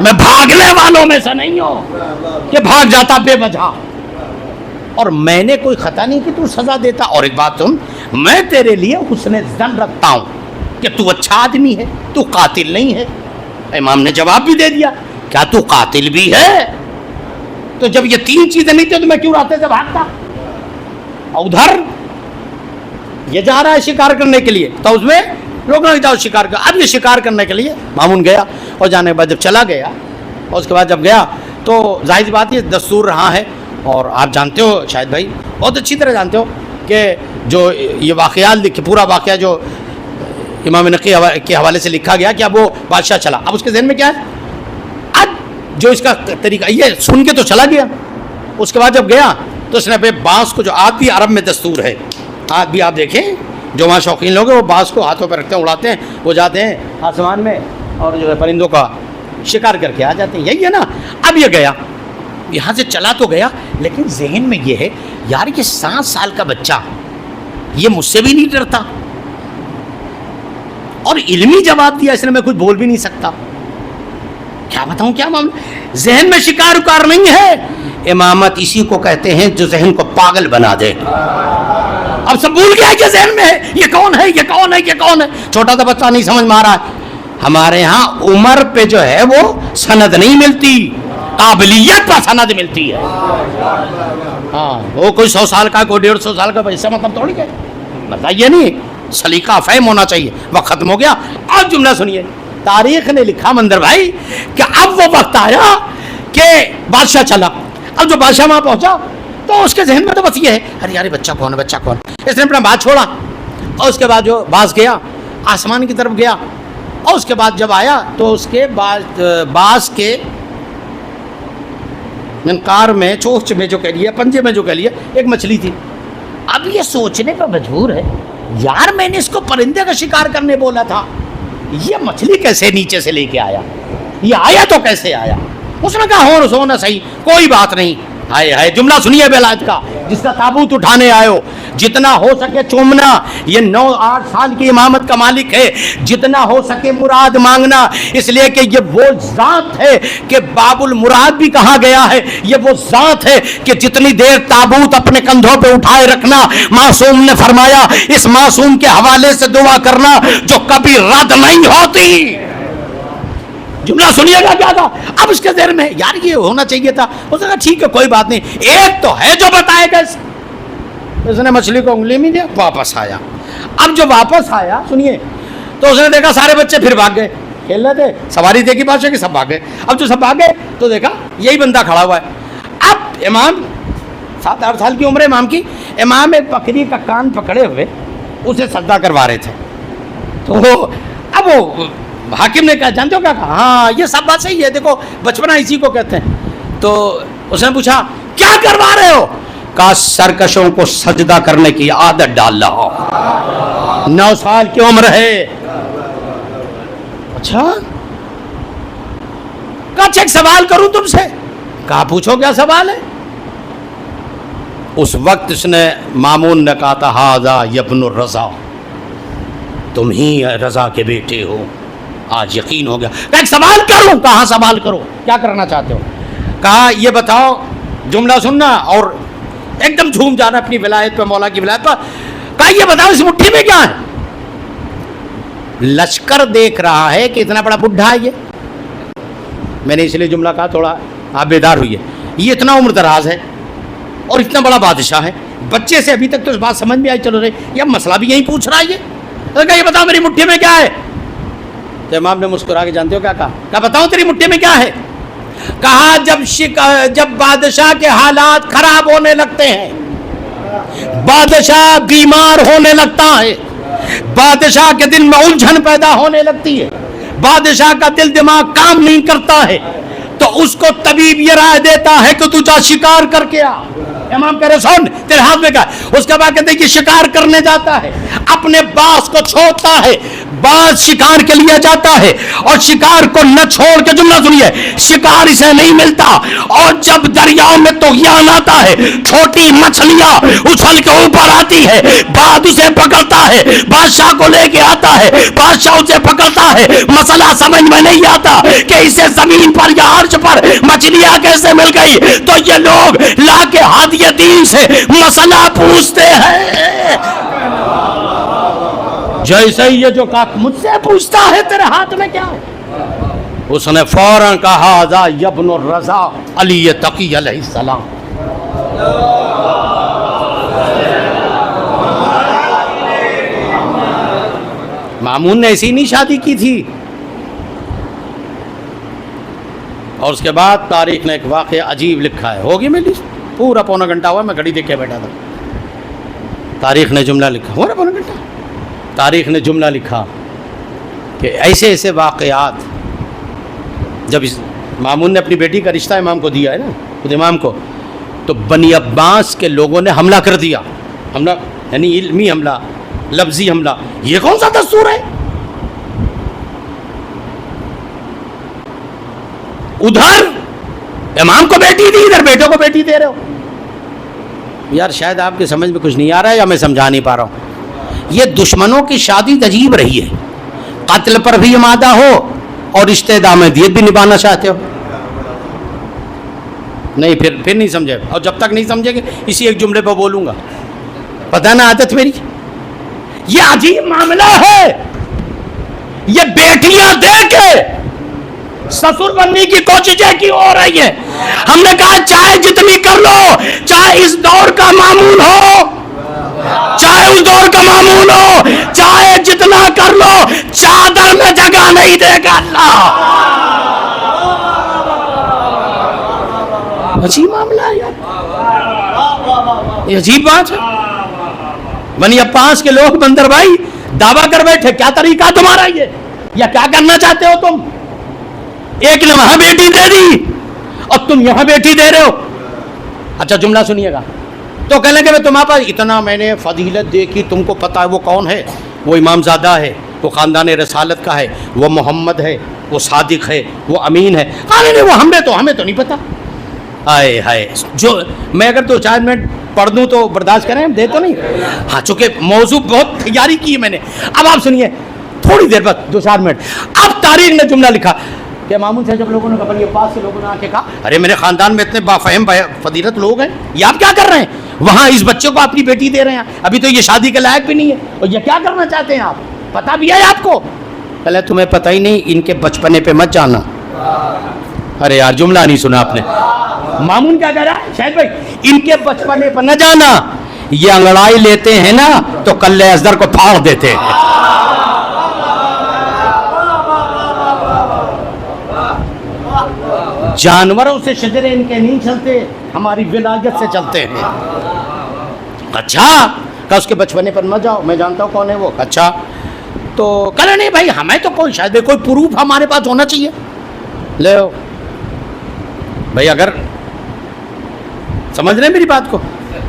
میں بھاگنے والوں میں سے نہیں ہوں کہ بھاگ جاتا بے وجہ، اور میں نے کوئی خطا نہیں کہ تو سزا دیتا۔ اور ایک بات سن، میں تیرے لیے حسن ظن رکھتا ہوں کہ تو اچھا آدمی ہے، تو قاتل نہیں ہے۔ امام نے جواب بھی دے دیا، کیا تو قاتل بھی ہے؟ تو جب یہ 3 چیزیں نہیں تھیں تو میں کیوں راستے سے بھاگتا؟ اور ادھر یہ جا رہا ہے شکار کرنے کے لیے، تو اس میں لوگ نہ جاؤ شکار کر۔ اب یہ شکار کرنے کے لیے مامون گیا، اور جانے کے بعد جب چلا گیا، اور اس کے بعد جب گیا تو ظاہر سی بات یہ دستور رہا ہے، اور آپ جانتے ہو شاید بھائی، بہت اچھی طرح جانتے ہو کہ جو یہ واقعات لکھے، پورا واقعہ جو امام نقی کے حوالے سے لکھا گیا کہ اب وہ بادشاہ چلا، اب اس کے ذہن میں کیا ہے؟ اب جو اس کا طریقہ یہ سن کے تو چلا گیا، اس کے بعد جب گیا تو اس نے پہ بانس کو، جو آج بھی عرب میں دستور ہے، آج بھی آپ دیکھیں جو وہاں شوقین لوگ ہیں وہ بانس کو ہاتھوں پہ رکھتے ہیں، اڑاتے ہیں، وہ جاتے ہیں آسمان میں اور جو ہے پرندوں کا شکار کر کے آ جاتے ہیں، یہی ہے نا۔ اب یہ گیا، یہاں سے چلا تو گیا، لیکن ذہن میں یہ ہے یار یہ 7 سال کا بچہ، یہ مجھ سے بھی نہیں ڈرتا، اور علمی جواب دیا اس نے، میں کچھ بول بھی نہیں سکتا، کیا بتاؤں کیا معاملہ۔ ذہن میں شکار اکار نہیں ہے۔ امامت اسی کو کہتے ہیں جو ذہن کو پاگل بنا دے۔ اب سب بھول گیا کہ ذہن میں ہے یہ کون ہے، یہ کون ہے، یہ کون ہے، چھوٹا سا بچہ نہیں سمجھ میں آ رہا ہے۔ ہمارے ہاں عمر پہ جو ہے وہ سند نہیں ملتی، قابلیت پر سند ملتی ہے۔ ہاں وہ کوئی 100 سال کا، کوئی 150 سال کا، اس سے مطلب تھوڑی ہے، مطلب یہ نہیں، سلیقہ فہم ہونا چاہیے۔ وقت ختم ہو گیا، اب جملہ سنیے، تاریخ نے لکھا مندر بھائی کہ اب وہ وقت آیا کہ بادشاہ چلا۔ اب جو بادشاہ وہاں پہنچا تو اس کے ذہن میں تو بس یہ ہے، ارے یار بچہ کون ہے، بچہ کون؟ اس نے اپنا بات چھوڑا، اور اس کے بعد جو باز گیا آسمان کی طرف گیا، اور اس کے بعد جب آیا تو اس کے بعد باز کے منقار میں چوچ میں جو کہہ لیا پنجے میں جو کہہ لیا ایک مچھلی تھی. اب یہ سوچنے پر مجبور ہے یار میں نے اس کو پرندے کا شکار کرنے بولا تھا, یہ مچھلی کیسے نیچے سے لے کے آیا, یہ آیا تو کیسے آیا. اس نے کہا ہو سونا صحیح کوئی بات نہیں. ہائے ہائے جملہ سنیے بیلاج کا, جس کا تابوت اٹھانے آئے ہو جتنا ہو سکے چومنا, یہ 9-8 سال کی امامت کا مالک ہے, جتنا ہو سکے مراد مانگنا, اس لیے کہ یہ وہ ذات ہے کہ باب المراد بھی کہا گیا ہے, یہ وہ ذات ہے کہ جتنی دیر تابوت اپنے کندھوں پہ اٹھائے رکھنا, معصوم نے فرمایا اس معصوم کے حوالے سے دعا کرنا جو کبھی رد نہیں ہوتی. جملہ سنیے گا کیا تھا. اب اس کے ذہن میں یار یہ ہونا چاہیے تھا. اس نے کہا ٹھیک ہے کوئی بات نہیں, ایک تو ہے جو بتائے گا. اس نے مچھلی کو انگلی میں دیا, واپس آیا. اب جو واپس آیا سنیے تو اس نے دیکھا سارے بچے پھر بھاگ گئے, کھیل رہے تھے, سواری دیکھی بادشاہ کی, سب بھاگ گئے. اب جو سب بھاگ گئے تو دیکھا یہی بندہ کھڑا ہوا ہے. اب امام 7-8 سال کی عمر امام کی, امام ایک بکری کا کان پکڑے ہوئے اسے سجدہ کروا رہے تھے. تو اب وہ حاکم نے کہا جانتے ہو کیا کہا, ہاں یہ سب بات صحیح ہے, دیکھو بچپنا اسی کو کہتے ہیں. تو اس نے پوچھا کیا کروا رہے ہو, کہا سرکشوں کو سجدہ کرنے کی عادت ڈال رہا ہوں, 9 سال کی عمر ہے. اچھا کہا ایک سوال کروں تم سے, کہا پوچھو کیا سوال ہے. اس وقت اس نے مامون نے کہا تھا ہاذا یبن الرضا, تم ہی رضا کے بیٹے ہو, آج یقین ہو گیا. ایک سوال کروں, کہاں سوال کرو, کیا کرنا چاہتے ہو. کہا یہ بتاؤ, جملہ سننا اور ایک دم جھوم جانا اپنی ولایت پہ, مولا کی ولایت پر. کہا یہ بتاؤ اس مٹھی میں کیا ہے. لشکر دیکھ رہا ہے کہ اتنا بڑا بڈھا ہے یہ, میں نے اس لیے جملہ کہا تھوڑا آپ بیدار ہوئیے, یہ اتنا عمر دراز ہے اور اتنا بڑا بادشاہ ہے, بچے سے ابھی تک تو اس بات سمجھ میں آئی چلو رہے, یہ مسئلہ بھی یہی پوچھ رہا ہے. یہ یہ بتاؤ میری مٹھی میں کیا ہے. تو امام نے مسکرا کے جانتے ہو کیا کہا, کہا بتاؤ تیری مٹھی میں کیا ہے. کہا جب بادشاہ کے حالات خراب ہونے لگتے ہیں, بادشاہ بیمار ہونے لگتا ہے, بادشاہ کے دل میں الجھن پیدا ہونے لگتی ہے, بادشاہ کا دل دماغ کام نہیں کرتا ہے, تو اس کو طبیب یہ رائے دیتا ہے کہ تو جا شکار کر کے آ. امام کہہ رہے سن تیرے ہاتھ میں کیا. اس کے بعد کہتے ہیں کہ شکار کرنے جاتا ہے, اپنے باز کو چھوڑتا ہے, باز شکار کے لیے جاتا ہے اور شکار کو نہ چھوڑ کے, جملہ سنیے, شکار اسے نہیں ملتا, اور جب دریاؤں میں طغیان آتا ہے, چھوٹی مچھلیاں اچھل کے اوپر آتی ہے, باز اسے پکڑتا ہے, بادشاہ کو لے کے آتا ہے, بادشاہ اسے پکڑتا ہے. مسئلہ سمجھ میں نہیں آتا کہ اسے زمین پر یا عرش پر مچھلیاں کیسے مل گئی. تو یہ لوگ لا کے ہادی دین سے مسئلہ پوچھتے ہیں, جیسے یہ جو کاک مجھ سے پوچھتا ہے تیرے ہاتھ میں کیا ہے. اس نے فوراً کہا ذا یبن الرضا علی تقی علیہ السلام. مامون نے ایسی نہیں شادی کی تھی. اور اس کے بعد تاریخ نے ایک واقعہ عجیب لکھا ہے, ہوگی میری پورا 1.25 گھنٹہ ہوا, میں گھڑی دیکھ کے بیٹھا تھا. تاریخ نے جملہ لکھا, ہو رہا 1.25 گھنٹہ, تاریخ نے جملہ لکھا کہ ایسے ایسے واقعات, جب مامون نے اپنی بیٹی کا رشتہ امام کو دیا ہے نا, خود امام کو, تو بنی عباس کے لوگوں نے حملہ کر دیا. حملہ یعنی علمی حملہ, لفظی حملہ. یہ کون سا دستور ہے. ادھر امام کو بیٹی دی, ادھر بیٹوں کو بیٹی دے رہے ہو. یار شاید آپ کے سمجھ میں کچھ نہیں آ رہا ہے یا میں سمجھا نہیں پا رہا ہوں. یہ دشمنوں کی شادی عجیب رہی ہے, قتل پر بھی آمادہ ہو اور رشتے دام دیت بھی نبھانا چاہتے ہو. نہیں پھر نہیں سمجھے, اور جب تک نہیں سمجھے گے اسی ایک جملے پہ بولوں گا, پتہ نا عادت میری. یہ عجیب معاملہ ہے. یہ بیٹیاں دے کے سسر بننے کی کوششیں کی ہو رہی ہے. ہم نے کہا چاہے جتنی کر لو, چاہے اس دور کا معمول ہو, چاہے اس دور کا معمول ہو, چاہے جتنا کر لو, چادر میں جگہ نہیں دے گا اللہ. عجیب معاملہ ہے یار, یہ عجیب بات ہے. بنی عباس کے لوگ بندر بھائی دعویٰ کر بیٹھے, کیا طریقہ تمہارا یہ, یا کیا کرنا چاہتے ہو تم. ایک لمحہ بیٹی دے دی اور تم یہاں بیٹی دے رہے ہو. اچھا جملہ سنیے گا. تو کہنے لگے میں تمہارے پاس اتنا میں نے فضیلت دیکھی, تم کو پتا ہے وہ کون ہے؟ وہ امام زادہ ہے, وہ خاندان رسالت کا ہے, وہ محمد ہے, وہ صادق ہے, وہ امین ہے. کہا نہیں وہ ہمیں تو نہیں پتا. آئے ہائے, جو میں اگر 2-4 منٹ پڑھ دوں تو برداشت کریں, دے تو نہیں. ہاں چونکہ موضوع بہت تیاری کی ہے میں نے. اب آپ سنیے تھوڑی دیر بعد 2-4 منٹ. اب تاریخ نے جملہ لکھا کہ مامون سے جب لوگوں نے کہا, یہ پاس سے لوگوں نے آ کے کہا ارے میرے خاندان میں اتنے بافہم فضیلت لوگ ہیں, یہ آپ کیا کر رہے ہیں وہاں اس بچے کو اپنی بیٹی دے رہے ہیں, ابھی تو یہ شادی کے لائق بھی نہیں ہے, اور یہ کیا کرنا چاہتے ہیں آپ, پتہ بھی ہے آپ کو؟ پہلے تمہیں پتہ ہی نہیں, ان کے بچپنے پہ مت جانا. ارے یار جملہ نہیں سنا آپ نے. مامون کیا کہہ رہا ہے شاہد بھائی, ان کے بچپنے پر نہ جانا, یہ انگڑائی لیتے ہیں نا تو کلے ازدر کو پھاڑ دیتے ہیں. جانوروں سے شجرے ان کے نہیں چلتے, ہماری ولایت سے چلتے ہیں. اچھا کہ اس کے بچپنے پر مت جاؤ, میں جانتا ہوں کون ہے وہ. اچھا تو کہا نہیں بھائی ہمیں تو کوئی شاید کوئی پروف ہمارے پاس ہونا چاہیے. لے بھائی اگر سمجھ رہے ہیں میری بات کو,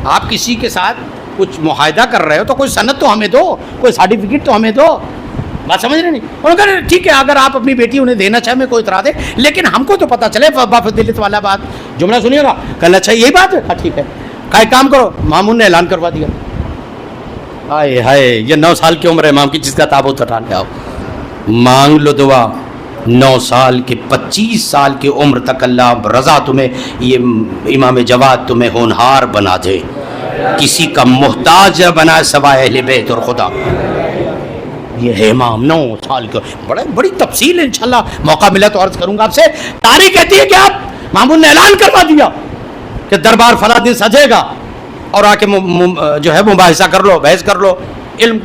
آپ کسی کے ساتھ کچھ معاہدہ کر رہے ہو تو کوئی سند تو ہمیں دو, کوئی سرٹیفکیٹ تو ہمیں دو. بات سمجھ رہے نہیں؟ انہوں نے کہا ٹھیک ہے اگر آپ اپنی بیٹی انہیں دینا چاہیں میں کوئی اعتراض ہے, لیکن ہم کو تو پتہ چلے بافضیلت والا بات. جملہ سنیے گا. کہا اچھا یہی بات ہے. ہاں ٹھیک ہے, ایک کام کرو. مامون نے اعلان کروا دیا. ہائے ہائے, یہ 9 سال کی عمر ہے امام کی, جس کا تابوت اٹھا لے آؤ, مانگ لو دعا. 9 سال کے 25 سال کی عمر تک اللہ رضا تمہیں, یہ امام جواد تمہیں ہونہار بنا دے, کسی کا محتاج بنا سوائے اہل بیت اور خدا. یہ ہے امام 9 سال کے, بڑی تفصیل ہے, انشاءاللہ موقع ملا تو عرض کروں گا آپ سے. تاریخ کہتی ہے کہ آپ مامون نے اعلان کروا دیا کہ دربار فلاں دن سجے گا اور آ کے جو ہے مباحثہ کر لو, بحث کر لو, علم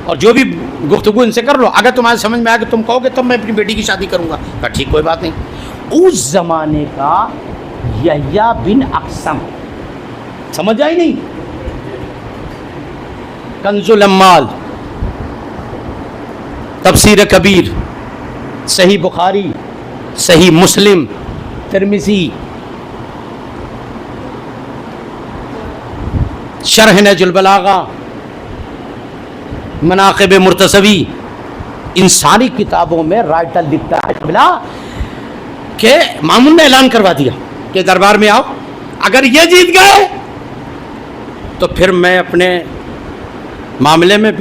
اور جو بھی گفتگو ان سے کر لو. اگر تمہارے سمجھ میں آئے کہ تم کہو گے تب میں اپنی بیٹی کی شادی کروں گا. کہا ٹھیک کوئی بات نہیں. اس زمانے کا یحییٰ بن اقسم, سمجھ آئی نہیں؟ کنز الاموال, تفسیر کبیر, صحیح بخاری, صحیح مسلم, ترمذی, شرح نہج البلاغہ, مناقب مرتضوی, ان ساری کتابوں میں رائٹر لکھتا ہے بلا کہ مامون نے اعلان کروا دیا کہ دربار میں آؤ, اگر یہ جیت گئے تو پھر میں اپنے معاملے میں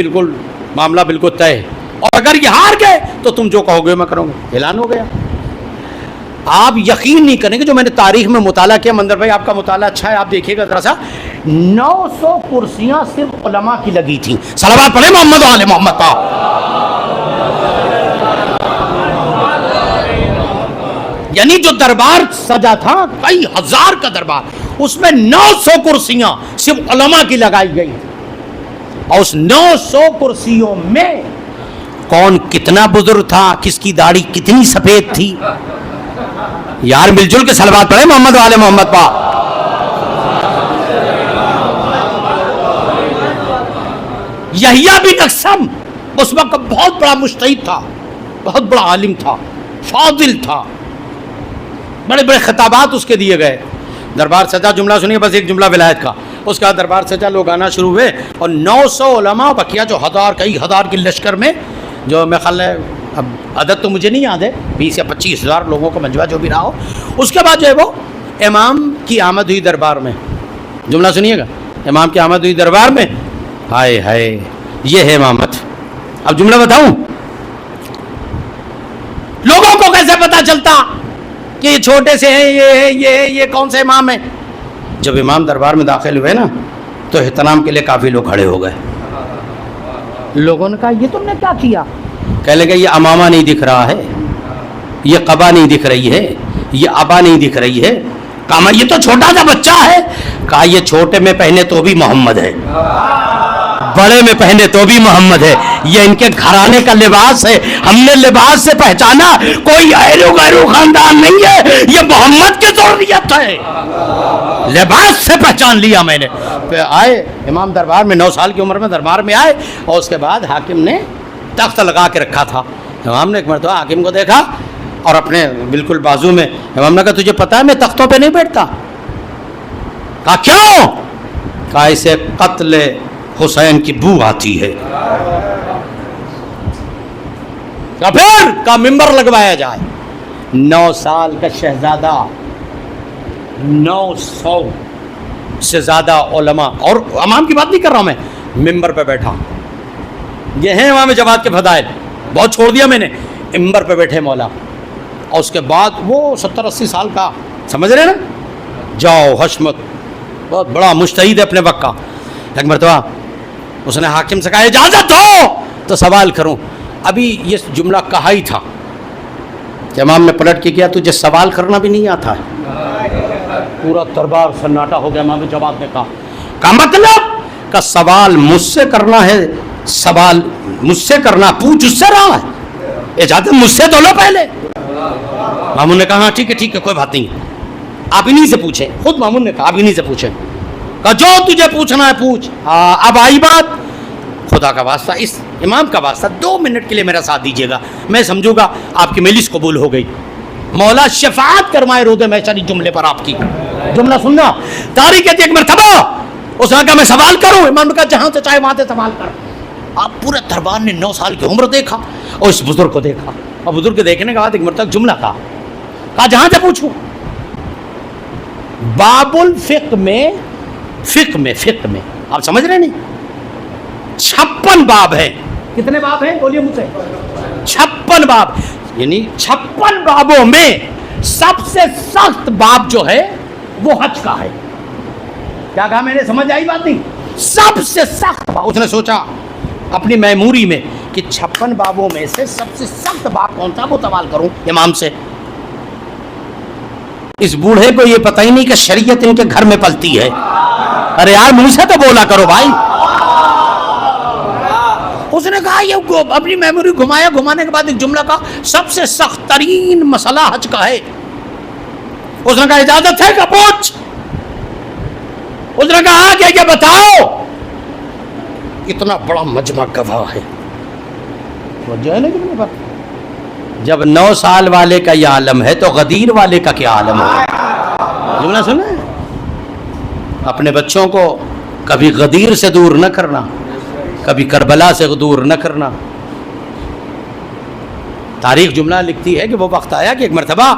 معاملہ بالکل طے ہے, اور اگر یہ ہار گئے تو تم جو کہو گے میں کروں گا. اعلان ہو گیا. آپ یقین نہیں کریں گے, جو میں نے تاریخ میں مطالعہ کیا, منظر بھائی آپ کا مطالعہ اچھا ہے, آپ دیکھیے گا ذرا سا, 900 کرسیاں صرف علماء کی لگی تھیں. صلوات پڑھیں محمد و آل محمد پا. یعنی جو دربار سجا تھا کئی ہزار کا دربار, اس میں 900 کرسیاں صرف علماء کی لگائی گئی, اور اس 900 کرسیوں میں کون کتنا بزرگ تھا, کس کی داڑھی کتنی سفید تھی. یار مل جل کے صلوات پڑھیں محمد و آل محمد پا. یحییٰ بن اقسم اس وقت بہت بڑا مجتہد تھا, بہت بڑا عالم تھا, فاضل تھا, بڑے بڑے خطابات اس کے دیے گئے. دربار سجا, جملہ سنیے بس ایک جملہ ولایت کا. اس کا دربار سجا, لوگ آنا شروع ہوئے, اور 900 علماء بقیہ جو کئی ہزار کے لشکر میں, جو میں خیال ہے اب عدد تو مجھے نہیں یاد ہے, 20 یا 25 ہزار لوگوں کا مجمع جو بھی رہا ہو. اس کے بعد جو ہے وہ امام کی آمد ہوئی دربار میں. جملہ سنیے گا. امام کی آمد ہوئی دربار میں, ہائے ہائے یہ ہے امامت. اب جملہ بتاؤں, لوگوں کو کیسے پتا چلتا کہ یہ چھوٹے سے ہیں, یہ کون سے امام ہیں؟ جب امام دربار میں داخل ہوئے نا تو احترام کے لیے کافی لوگ کھڑے ہو گئے. لوگوں نے کہا یہ تم نے کیا کیا؟ کہنے لگے یہ امامہ نہیں دکھ رہا ہے, یہ قبا نہیں دکھ رہی ہے, یہ ابا نہیں دکھ رہی ہے. کہا یہ تو چھوٹا سا بچہ ہے. کہا یہ چھوٹے میں پہنے تو بھی محمد ہے, بڑے میں پہنے تو بھی محمد ہے, یہ ان کے گھرانے کا لباس ہے. ہم نے لباس سے پہچانا, کوئی ایرو غیرو خاندان نہیں ہے, یہ محمد کی ذریت ہے. لباس سے پہچان لیا میں نے. پھر آئے امام دربار میں, 9 سال کی عمر میں دربار میں آئے, اور اس کے بعد حاکم نے تخت لگا کے رکھا تھا. امام نے ایک مرتبہ حاکم کو دیکھا اور اپنے بالکل بازو میں. امام نے کہا تجھے پتا ہے میں تختوں پہ نہیں بیٹھتا. کہا کیوں؟ کہا اسے قتل حسین کی بو آتی ہے. کہا پھر؟ کہا ممبر لگوایا جائے. 9 سال کا شہزادہ 900 سے زیادہ علماء، اور امام کی بات نہیں کر رہا ہوں میں، ممبر پہ بیٹھا. یہ ہیں امام جماعت کے فضائل، بہت چھوڑ دیا میں نے. ممبر پہ بیٹھے مولا، اور اس کے بعد وہ 70-80 سال کا، سمجھ رہے نا، جاؤ حشمت بہت بڑا مجتہد ہے اپنے وقت کا. ایک مرتبہ اس نے حاکم سے کہا اجازت ہو تو سوال کروں. ابھی یہ جملہ کہا ہی تھا کہ امام نے پلٹ کے کیا تجھے سوال کرنا بھی نہیں آتا ہے. پورا دربار سناٹا ہو گیا. امام جواب نے کہا مطلب کا سوال مجھ سے کرنا ہے، سوال مجھ سے کرنا، پوچھ اس سے رہا ہے، اجازت مجھ سے تو لو پہلے. مامون نے کہا ہاں ٹھیک ہے کوئی بات نہیں، آپ انہیں سے پوچھیں. خود مامون نے کہا آپ انہیں سے پوچھیں. کہا جو تجھے پوچھنا ہے پوچھ. اب آئی بات، خدا کا واسطہ، اس امام کا واسطہ 2 منٹ کے لیے میرا ساتھ دیجیے گا، میں سمجھوں گا آپ کی مجلس قبول ہو گئی. مولا شفاعت کرمائے رود محشر جملے پر آپ کی. جملہ سننا، تاریخ کہتی ہے ایک مرتبہ اس نے کہا میں سوال کروں. امام نے کہا جہاں سے چاہے وہاں سے سوال کر. آپ پورے دربار نے 9 سال کی عمر دیکھا اور اس بزرگ کو دیکھا، اور بزرگ کو دیکھنے کے بعد ایک مرتبہ جملہ کہا جہاں سے پوچھوں. باب الفقہ میں فقہ میں آپ سمجھ رہے نہیں 56 باب ہیں. کتنے باب ہیں بولیے مجھ سے؟ 56 باب، یعنی 56 بابوں میں سب سے سخت باب جو ہے وہ حج کا ہے. کیا کہا میں نے؟ سمجھ آئی بات نہیں؟ سب سے سخت باب. اس نے سوچا اپنی میموری میں کہ 56 بابوں میں سے سب سے سخت باب کون سا، وہ سوال کروں امام سے. اس بوڑھے کو یہ پتہ ہی نہیں کہ شریعت ان کے گھر میں پلتی ہے. ارے یار منہ سے تو بولا کرو بھائی. اس نے کہا یہ اپنی میموری گھمانے کے بعد ایک جملہ کہا سب سے سخت ترین مسئلہ حج کا ہے. اس نے کہا اجازت ہے کہ پوچھ. اس نے کہا کہ یہ بتاؤ، اتنا بڑا مجمع گواہ ہے. جب 9 سال والے کا یہ عالم ہے تو غدیر والے کا کیا عالم ہے. جملہ سنا ہے؟ اپنے بچوں کو کبھی غدیر سے دور نہ کرنا، کبھی کربلا سے دور نہ کرنا. تاریخ جملہ لکھتی ہے کہ وہ وقت آیا کہ ایک مرتبہ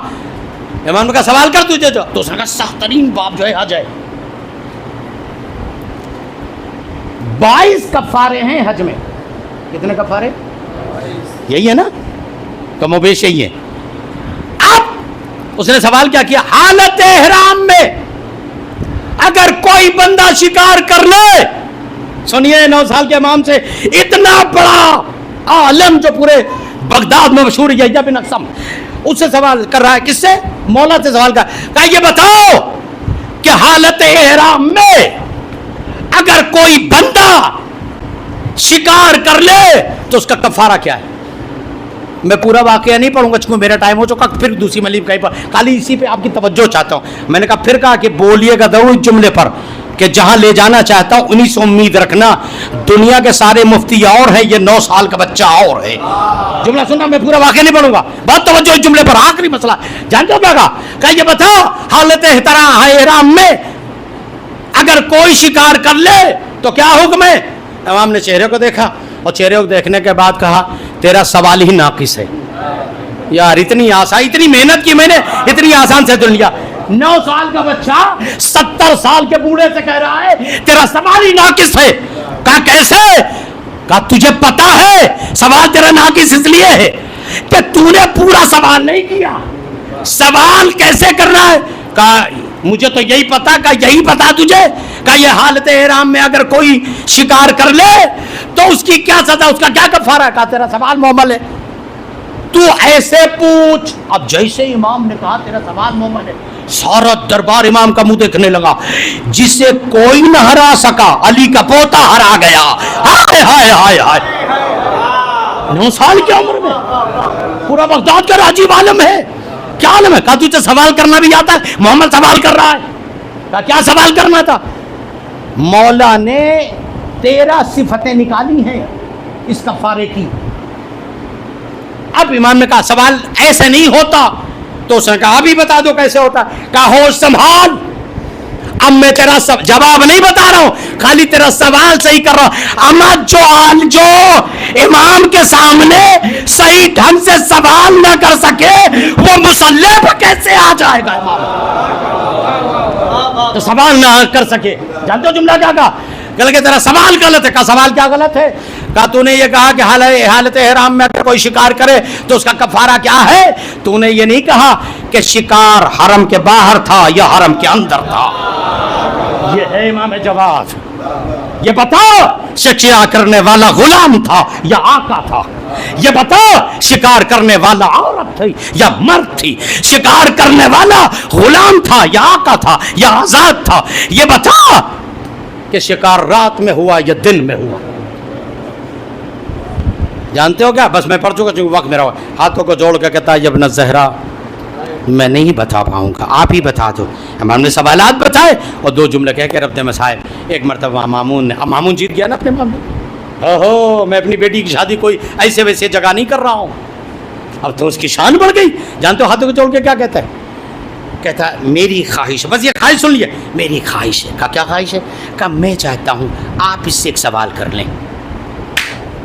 امام کا سوال کر تجھے جو، تو اس نے کہا سخت ترین باب جو ہے حج ہے. 22 کفارے ہیں حج میں. کتنے کفارے؟ یہی ہے نا، کم و بیش یہی ہے. اب اس نے سوال کیا کیا، حالت احرام میں اگر کوئی بندہ شکار کر لے، سنیے 9 سال کے امام سے اتنا بڑا عالم جو پورے بغداد میں مشہور یحییٰ بن اقسم، اس سے سوال کر رہا ہے. کس سے؟ مولا سے سوال کر. کہا یہ بتاؤ کہ حالت احرام میں اگر کوئی بندہ شکار کر لے تو اس کا کفارہ کیا ہے. میں پورا واقعہ نہیں پڑھوں گا چونکہ میرا ٹائم ہو چکا، پھر دوسری ملیم کہیں پر خالی اسی پہ آپ کی توجہ چاہتا ہوں. میں نے کہا پھر کہا کہ بولیے گا ضرور اس جملے پر کہ جہاں لے جانا چاہتا ہوں انہی سے امید رکھنا. دنیا کے سارے مفتی اور ہیں، یہ 9 سال کا بچہ اور ہے. جملہ سننا، میں پورا واقعہ نہیں پڑھوں گا، بہت توجہ اس جملے پر. آخری مسئلہ جانتے ہو کیا کہا؟ کہ یہ بتاؤ حالت احرام میں اگر کوئی شکار کر لے تو کیا حکم ہے. امام نے چہرے کو دیکھا اور چہرے کو دیکھنے کے بعد کہا تیرا سوال ہی ناقص ہے. یار اتنی آسان، اتنی محنت کی میں نے، اتنی آسان سے دنیا. 9 سال کا بچہ 70 سال کے بوڑھے سے کہہ رہا ہے تیرا سوال ہی ناقص ہے. کہا کیسے؟ کہا تجھے پتا ہے سوال تیرا ناقص اس لیے ہے کہ تو نے پورا سوال نہیں کیا. سوال کیسے کرنا ہے؟ کہا مجھے تو یہی پتا. کہ یہی پتا تجھے کہ یہ حالت احرام میں اگر کوئی شکار کر لے تو اس کی کیا سزا، اس کا کیا کفارہ ہے. کہا تیرا سوال مکمل ہے، تو ایسے پوچھ. اب جیسے امام نے کہا تیرا سوال مکمل ہے، سارا دربار امام کا منہ دیکھنے لگا. جسے کوئی نہ ہرا سکا علی کا پوتا ہرا گیا. ہائے ہائے ہائے ہائے، 9 سال کی عمر میں پورا بغداد کا عجیب عالم ہے. کیا عالم ہے؟ کہا تجھے سوال کرنا بھی آتا ہے؟ محمد سوال کر رہا ہے. کہا کیا سوال کرنا تھا؟ مولا نے 13 صفتیں نکالی ہیں اس کفارے کی. اب امام نے کہا سوال ایسے نہیں ہوتا. تو اس نے کہا ابھی بتا دو کیسے ہوتا. کہا ہوش سنبھال, اب میں تیرا جواب نہیں بتا رہا ہوں, خالی تیرا سوال صحیح کر رہا ہوں. اما جو امام کے سامنے صحیح ڈھنگ سے سوال نہ کر سکے وہ مصلی پہ کیسے آ جائے گا؟ تو سوال نہ کر سکے, جانتے ہو جملہ کیا کہا؟ کہ تیرا سوال غلط ہے. کہا سوال کیا غلط ہے؟ کہا تو نے یہ کہا کہ حالت احرام میں اگر کوئی شکار کرے تو اس کا کفارہ کیا ہے. تو نے یہ نہیں کہا کہ شکار حرم کے باہر تھا یا حرم کے اندر تھا. یہ ہے امام جواد. یہ بتا شکار کرنے والا غلام تھا یا آقا تھا. یہ بتا شکار کرنے والا عورت تھی یا مرد تھی. شکار کرنے والا غلام تھا یا آقا تھا یا آزاد تھا. یہ بتا کہ شکار رات میں ہوا یا دن میں ہوا. جانتے ہو کیا؟ بس میں پڑھ چکا چونکہ وقت میرا. ہاتھوں کو جوڑ کے کہتا ہے ابن زہرا میں نہیں بتا پاؤں گا, آپ ہی بتا دو. امام نے سوالات بتائے اور دو جملے کہہ کے رب مسائل. ایک مرتبہ مامون جیت گیا نا اپنے معاملے. میں اپنی بیٹی کی شادی کوئی ایسے ویسے جگہ نہیں کر رہا ہوں. اب تو اس کی شان بڑھ گئی. جانتے ہو ہاتھوں کو جوڑ کے کیا کہتا ہے؟ کہتا ہے میری خواہش, بس یہ خواہش سن لیے, میری خواہش ہے. کہا کیا خواہش ہے؟ کہا میں چاہتا ہوں آپ اس سے ایک سوال کر لیں.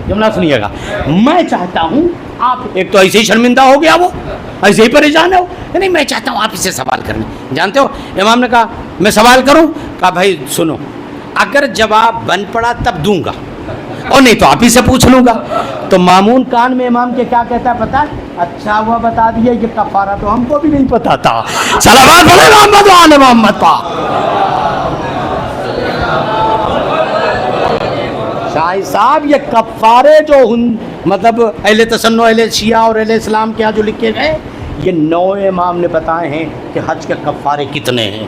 جملہ سنیے گا, میں چاہتا ہوں آپ, ایک تو ایسے ہی شرمندہ ہو گیا, وہ ایسے ہی پریشان ہے, نہیں میں چاہتا ہوں آپ اس سے سوال کر لیں. جانتے ہو امام نے کہا میں سوال کروں؟ کہا بھائی سنو, اگر جواب بن پڑا تب دوں گا اور نہیں تو آپ ہی سے پوچھ لوں گا. تو مامون کان میں امام کے کیا کہتا ہے پتا؟ اچھا ہوا بتا دیا, یہ کفارہ تو ہم کو بھی نہیں پتا تھا. صلوات علی محمد و آل محمد پا. شاہد صاحب یہ کفارے جو مطلب اہل تسنن, اہل شیعہ اور اہل اسلام کے یہاں جو لکھے گئے, یہ 9 امام نے بتائے ہیں کہ حج کے کفارے کتنے ہیں.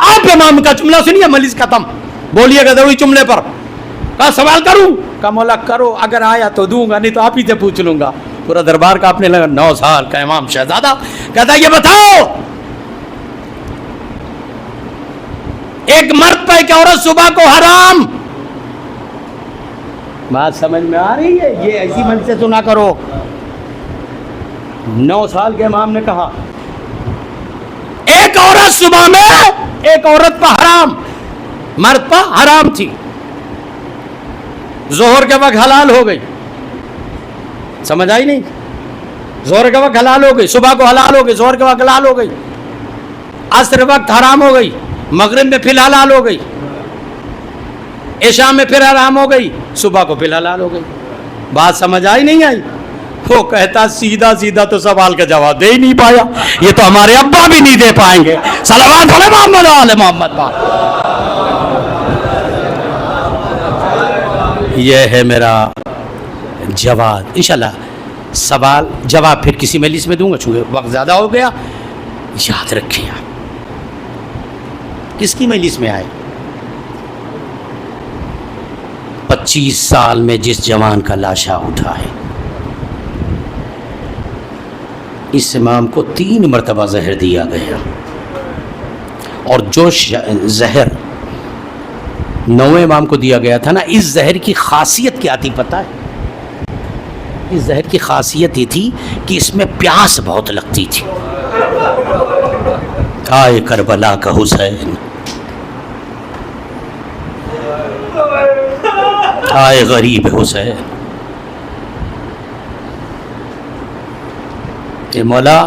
آپ امام کا جملہ سنیے, مجلس ختم, بولیے گا ضروری جملے پر. کہا سوال کروں؟ کہا مولا کرو, اگر آیا تو دوں گا, نہیں تو آپ ہی سے پوچھ لوں گا. پورا دربار کا اپنے لگا 9 سال کا امام شہزادہ کہتا یہ بتاؤ ایک مرد پہ ایک عورت صبح کو حرام. بات سمجھ میں آ رہی ہے؟ یہ ایسی من سے سنا کرو. 9 سال کے امام نے کہا ایک عورت صبح میں ایک عورت پہ حرام, مرد پہ حرام تھی, ظہر کے وقت حلال ہو گئی. سمجھ آئی نہیں؟ ظہر کے وقت حلال ہو گئی, صبح کو حلال ہو گئی, ظہر کے وقت حلال ہو گئی, عصر وقت حرام ہو گئی, مغرب میں پھر حلال ہو گئی, عشاء میں پھر حرام ہو گئی, صبح کو پھر حلال ہو گئی. بات سمجھ آئی نہیں آئی؟ وہ کہتا سیدھا سیدھا تو سوال کا جواب دے ہی نہیں پایا. یہ تو ہمارے ابا بھی نہیں دے پائیں گے. صلوات علی محمد و آل محمد پا. یہ ہے میرا جواب. انشاءاللہ سوال جواب پھر کسی مجلس میں دوں گا, چونکہ وقت زیادہ ہو گیا. یاد رکھیں آپ کس کی مجلس میں آئے. 25 سال میں جس جوان کا لاشا اٹھا ہے, اس امام کو 3 مرتبہ زہر دیا گیا. اور جو زہر 9 امام کو دیا گیا تھا نا, اس زہر کی خاصیت کیا تھی پتہ ہے؟ اس زہر کی خاصیت یہ تھی کہ اس میں پیاس بہت لگتی تھی. آئے کربلا کا حسین, آئے غریب حسین. اے مولا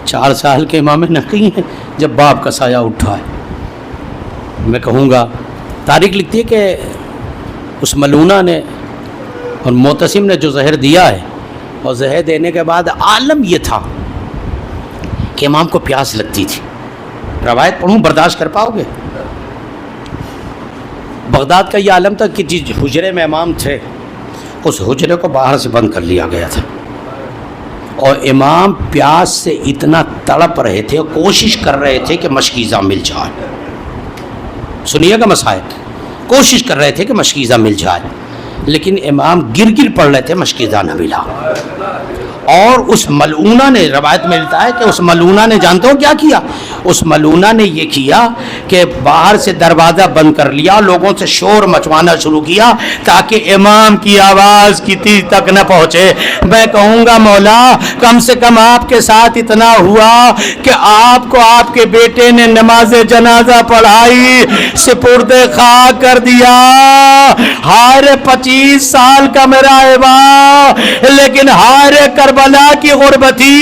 چار سال کے امام نقی ہیں جب باپ کا سایہ اٹھا ہے. میں کہوں گا تاریخ لکھتی ہے کہ اس ملونہ نے اور معتصم نے جو زہر دیا ہے, اور زہر دینے کے بعد عالم یہ تھا کہ امام کو پیاس لگتی تھی. روایت پڑھوں, برداشت کر پاؤ گے؟ بغداد کا یہ عالم تھا کہ جس حجرے میں امام تھے اس حجرے کو باہر سے بند کر لیا گیا تھا, اور امام پیاس سے اتنا تڑپ رہے تھے, کوشش کر رہے تھے کہ مشکیزہ مل جائے. سنیے گا مسائل, کوشش کر رہے تھے کہ مشکیزہ مل جائے, لیکن امام گر گر پڑ رہے تھے, مشکیزہ نہ ملا. اور اس ملعونہ نے، روایت میں ملتا ہے کہ اس ملعونہ نے جانتے ہو کیا کیا؟ اس ملعونہ نے یہ کیا کہ باہر سے دروازہ بند کر لیا، لوگوں سے شور مچوانا شروع کیا تاکہ امام کی آواز کسی تک نہ پہنچے۔ میں کہوں گا مولا کم سے کم آپ کے ساتھ اتنا ہوا کہ آپ کو آپ کے بیٹے نے نماز جنازہ پڑھائی، سپرد خاک کر دیا، ہار 25 سال کا میرا ایوا، لیکن ہار کربلا کی غربتی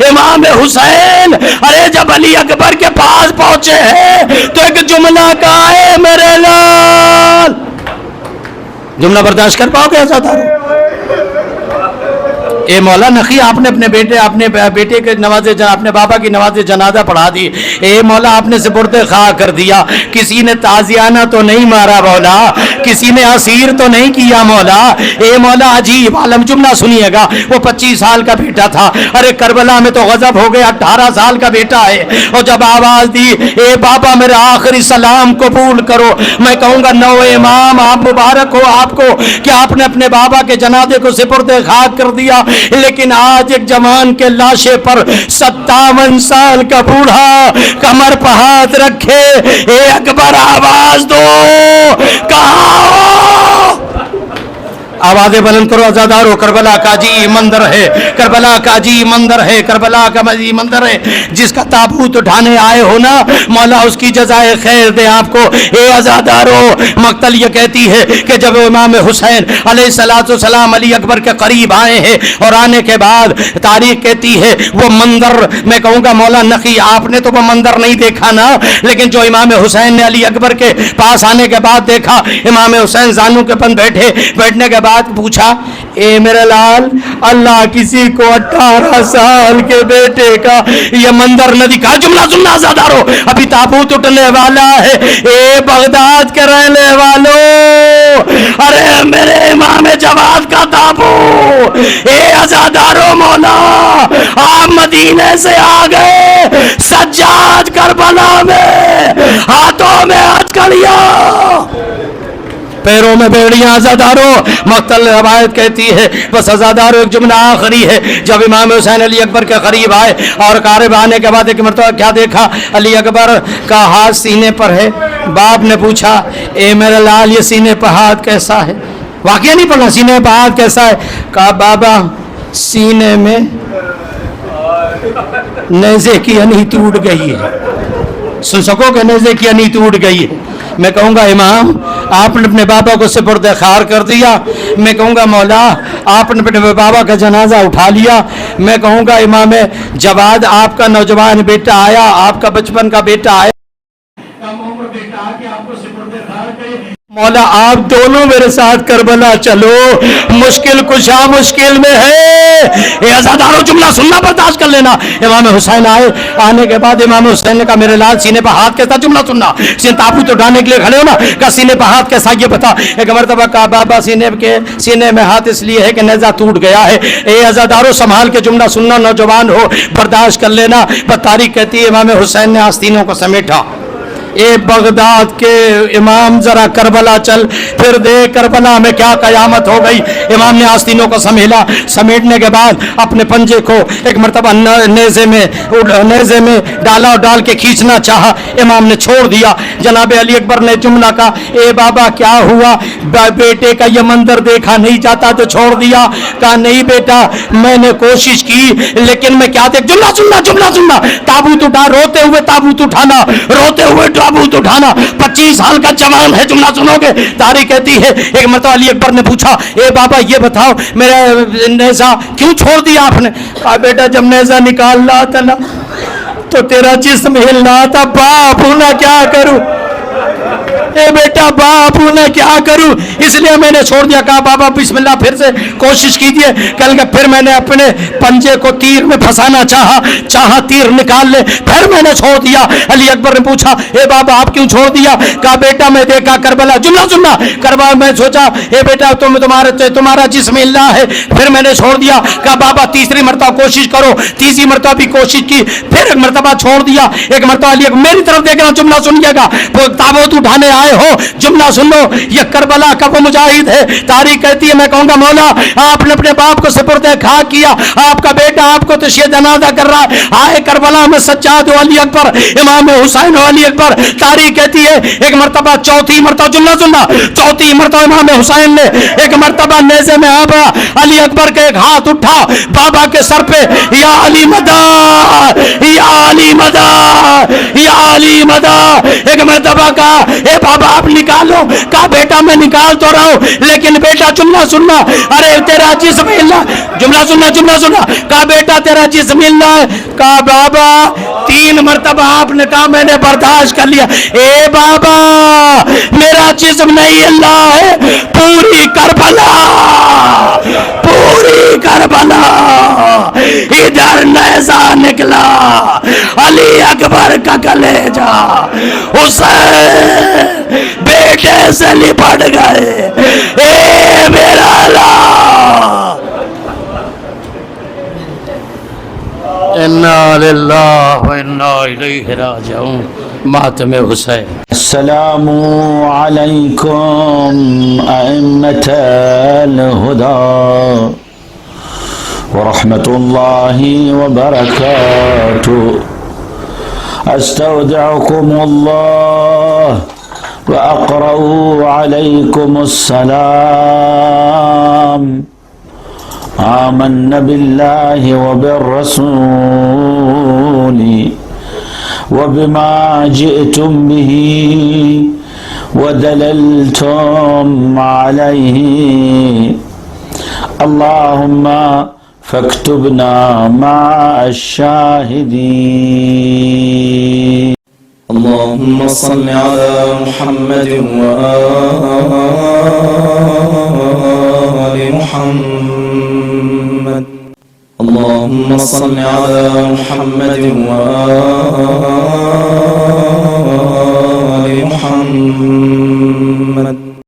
امام حسین ارے جب علی اکبر کے پاس پہنچے ہیں تو ایک جملہ کہا ہے میرے لال، جملہ برداشت کر پاؤ گے آزادار؟ اے مولا نقی آپ نے اپنے بیٹے کے اپنے بابا کی نماز جنازہ پڑھا دی، اے مولا آپ نے سپرد خاک کر دیا، کسی نے تازیانہ تو نہیں مارا مولا، کسی نے اسیر تو نہیں کیا مولا، اے مولا عجیب عالم جملہ سنیے گا، وہ 25 سال کا بیٹا تھا، ارے کربلا میں تو غضب ہو گیا، 18 سال کا بیٹا ہے، اور جب آواز دی اے بابا میرا آخری سلام قبول کرو، میں کہوں گا نو امام آپ مبارک ہو آپ کو کہ آپ نے اپنے بابا کے جنازے کو سپرد خاک کر دیا، لیکن آج ایک جوان کے لاشے پر 57 سال کا بوڑھا کمر پہ ہاتھ رکھے، اے اکبر آواز دو کہاں؟ آوازیں بلند کرو عزادارو، کربلا کا عجیب منظر ہے، کربلا کا عجیب منظر ہے، کربلا کا عجیب منظر ہے، جس کا تابوت اٹھانے آئے ہو نا مولا اس کی جزائے خیر دے آپ کو۔ اے عزادارو مقتل یہ کہتی ہے کہ جب امام حسین علیہ السلام علی اکبر کے قریب آئے ہیں اور آنے کے بعد تاریخ کہتی ہے وہ منظر، میں کہوں گا مولا نقی آپ نے تو وہ منظر نہیں دیکھا نا، لیکن جو امام حسین نے علی اکبر کے پاس آنے کے بعد دیکھا، امام حسین زانو کے پن بیٹھنے کے بعد پوچھا اے میرے لال اللہ کسی کو 18 سال کے بیٹے کا یہ منظر نہ دکھا۔ جملہ سننا آزادارو ابھی تابوت اٹھنے والا ہے، اے بغداد کے رہنے والوں ارے میرے امام جواد کا تابوت، اے آزادارو مولا آپ مدینے سے آ گئے، سجاد کربلا میں ہاتھوں میں ہتھکڑیاں پیروں میں بیڑیاں، عزادارو مقتل روایت کہتی ہے بس عزادارو ایک جملہ آخری ہے، جب امام حسین علی اکبر کے قریب آئے اور قریب آنے کے بعد ایک مرتبہ کیا دیکھا، علی اکبر کا ہاتھ سینے پر ہے، باپ نے پوچھا اے میرے لال یہ سینے پر ہاتھ کیسا ہے؟ واقعہ نہیں پڑھنا، سینے پر ہاتھ کیسا ہے؟ کہا بابا سینے میں نیزے کی انہی ٹوٹ گئی ہے، سن سکو کہ نیزے کی انہی ٹوٹ گئی ہے۔ میں کہوں گا امام آپ نے اپنے بابا کو سپرد خار کر دیا، میں کہوں گا مولا آپ نے اپنے بابا کا جنازہ اٹھا لیا، میں کہوں گا امام جواد آپ کا نوجوان بیٹا آیا، آپ کا بچپن کا بیٹا آیا، کم عمر بیٹا آکے آپ کو سپرد خار کرے، مولا آپ دونوں میرے ساتھ کربلا چلو، مشکل کشا مشکل میں ہے۔ اے عزادارو جملہ سننا برداشت کر لینا، امام حسین آئے، آنے کے بعد امام حسین نے کہا میرے لال سینے پہ ہاتھ کیسا؟ جملہ سننا، تابوت اٹھانے کے لیے کھڑے ہو نا، کہا سینے پہ ہاتھ کیسا یہ بتا، ایک مرتبہ کہا بابا سینے میں ہاتھ اس لیے ہے کہ نیزہ ٹوٹ گیا ہے۔ اے عزادارو سنبھال کے جملہ سننا، نوجوان ہو برداشت کر لینا، تاریخ کہتی ہے امام حسین نے آستینوں کو سمیٹا، اے بغداد کے امام ذرا کربلا چل پھر دے کربلا میں کیا قیامت ہو گئی۔ امام نے آستینوں کو سمیلا، سمیٹنے کے بعد اپنے پنجے کو ایک مرتبہ نیزے میں ڈالا اور ڈال کے کھینچنا چاہا، امام نے چھوڑ دیا۔ جناب علی اکبر نے جملہ کہا اے بابا کیا ہوا، بیٹے کا یہ منظر دیکھا نہیں جاتا تو چھوڑ دیا؟ کہا نہیں بیٹا میں نے کوشش کی لیکن میں کیا دیکھ، جملہ سننا، تابوت اٹھا، روتے ہوئے تابوت اٹھانا، روتے ہوئے تابوت اٹھانا، 25 سال کا جوان ہے، جملہ سنو گے، تاریخ کہتی ہے ایک مرتبہ علی اکبر نے پوچھا اے بابا یہ بتاؤ میرا نیزہ کیوں چھوڑ دیا آپ نے؟ کہا بیٹا جب نیزہ نکال رہا تھا نا تو تیرا جسم ہل رہا تھا، باپ ہونا کیا کروں، اے بیٹا باپ ہونا کیا کروں، اس لیے میں نے چھوڑ دیا۔ کہا بابا بسم اللہ، پھر سے کوشش کیجئے، کل کے پھر میں نے اپنے پنجے کو تیر میں پھنسانا چاہا تیر نکال لے، پھر میں نے چھوڑ دیا۔ علی اکبر نے پوچھا اے بابا آپ کیوں چھوڑ دیا؟ کہا بیٹا میں دیکھا کربلا، جملہ سننا، کربلا میں سوچا اے بیٹا تمہارا جسم اللہ ہے، پھر میں نے چھوڑ دیا۔ کہا بابا تیسری مرتبہ کوشش کرو، تیسری مرتبہ بھی کوشش کی، پھر ایک مرتبہ چھوڑ دیا۔ ایک مرتبہ علی اکبر میری طرف دیکھنا، جملہ سنیے گا، تابوت اٹھانے آئے ہو، جملہ سن لو، یہ کربلا کا وہ مجاہد ہے۔ تاریخ کہتی ہے میں کہوں گا مولا آپ نے اپنے باپ کو سپرد خاک کیا، آپ کا بیٹا آپ کو تشیع جنازہ کر رہا ہے، آئے کربلا میں سجاد و علی اکبر، امام حسین و علی اکبر۔ تاریخ کہتی ہے ایک مرتبہ، چوتھی مرتبہ، جملہ سننا، چوتھی مرتبہ امام حسین نے ایک مرتبہ نیزے میں آبا علی اکبر کے ایک ہاتھ اٹھا بابا کے سر پہ، یا علی مدد، یا علی مدد، یا علی مدد۔ ایک مرتبہ کہا اے بابا آپ نکالو، کہا بیٹا میں نکال تو رہا ہوں لیکن بیٹا جملہ سننا، ارے تیرا جسم اللہ، جملہ سننا، جملہ سننا، کہا بیٹا تیرا جسم اللہ ہے، کہا بابا 3 مرتبہ آپ نے کہا میں نے برداشت کر لیا، اے بابا میرا جسم نہیں اللہ ہے، پوری کربلا، پوری کربلا ادھر نیزہ نکلا، علی اکبر کا کلیجہ، حسین بیٹے سے لپٹ گئے، اے میرا اللہ، انا للہ و انا الیہ راجعون۔ ماتم حسین۔
السلام علیکم ائمة الہدی ورحمۃ اللہ وبرکاتہ۔ استودعکم اللہ واقرأ علیکم السلام۔ آمنا باللہ وبالرسول وبما جئتم به ودللتم عليه، اللهم فاكتبنا مع الشاهدين۔
اللهم صل على محمد وآل محمد، اللهم صل على محمد وآل محمد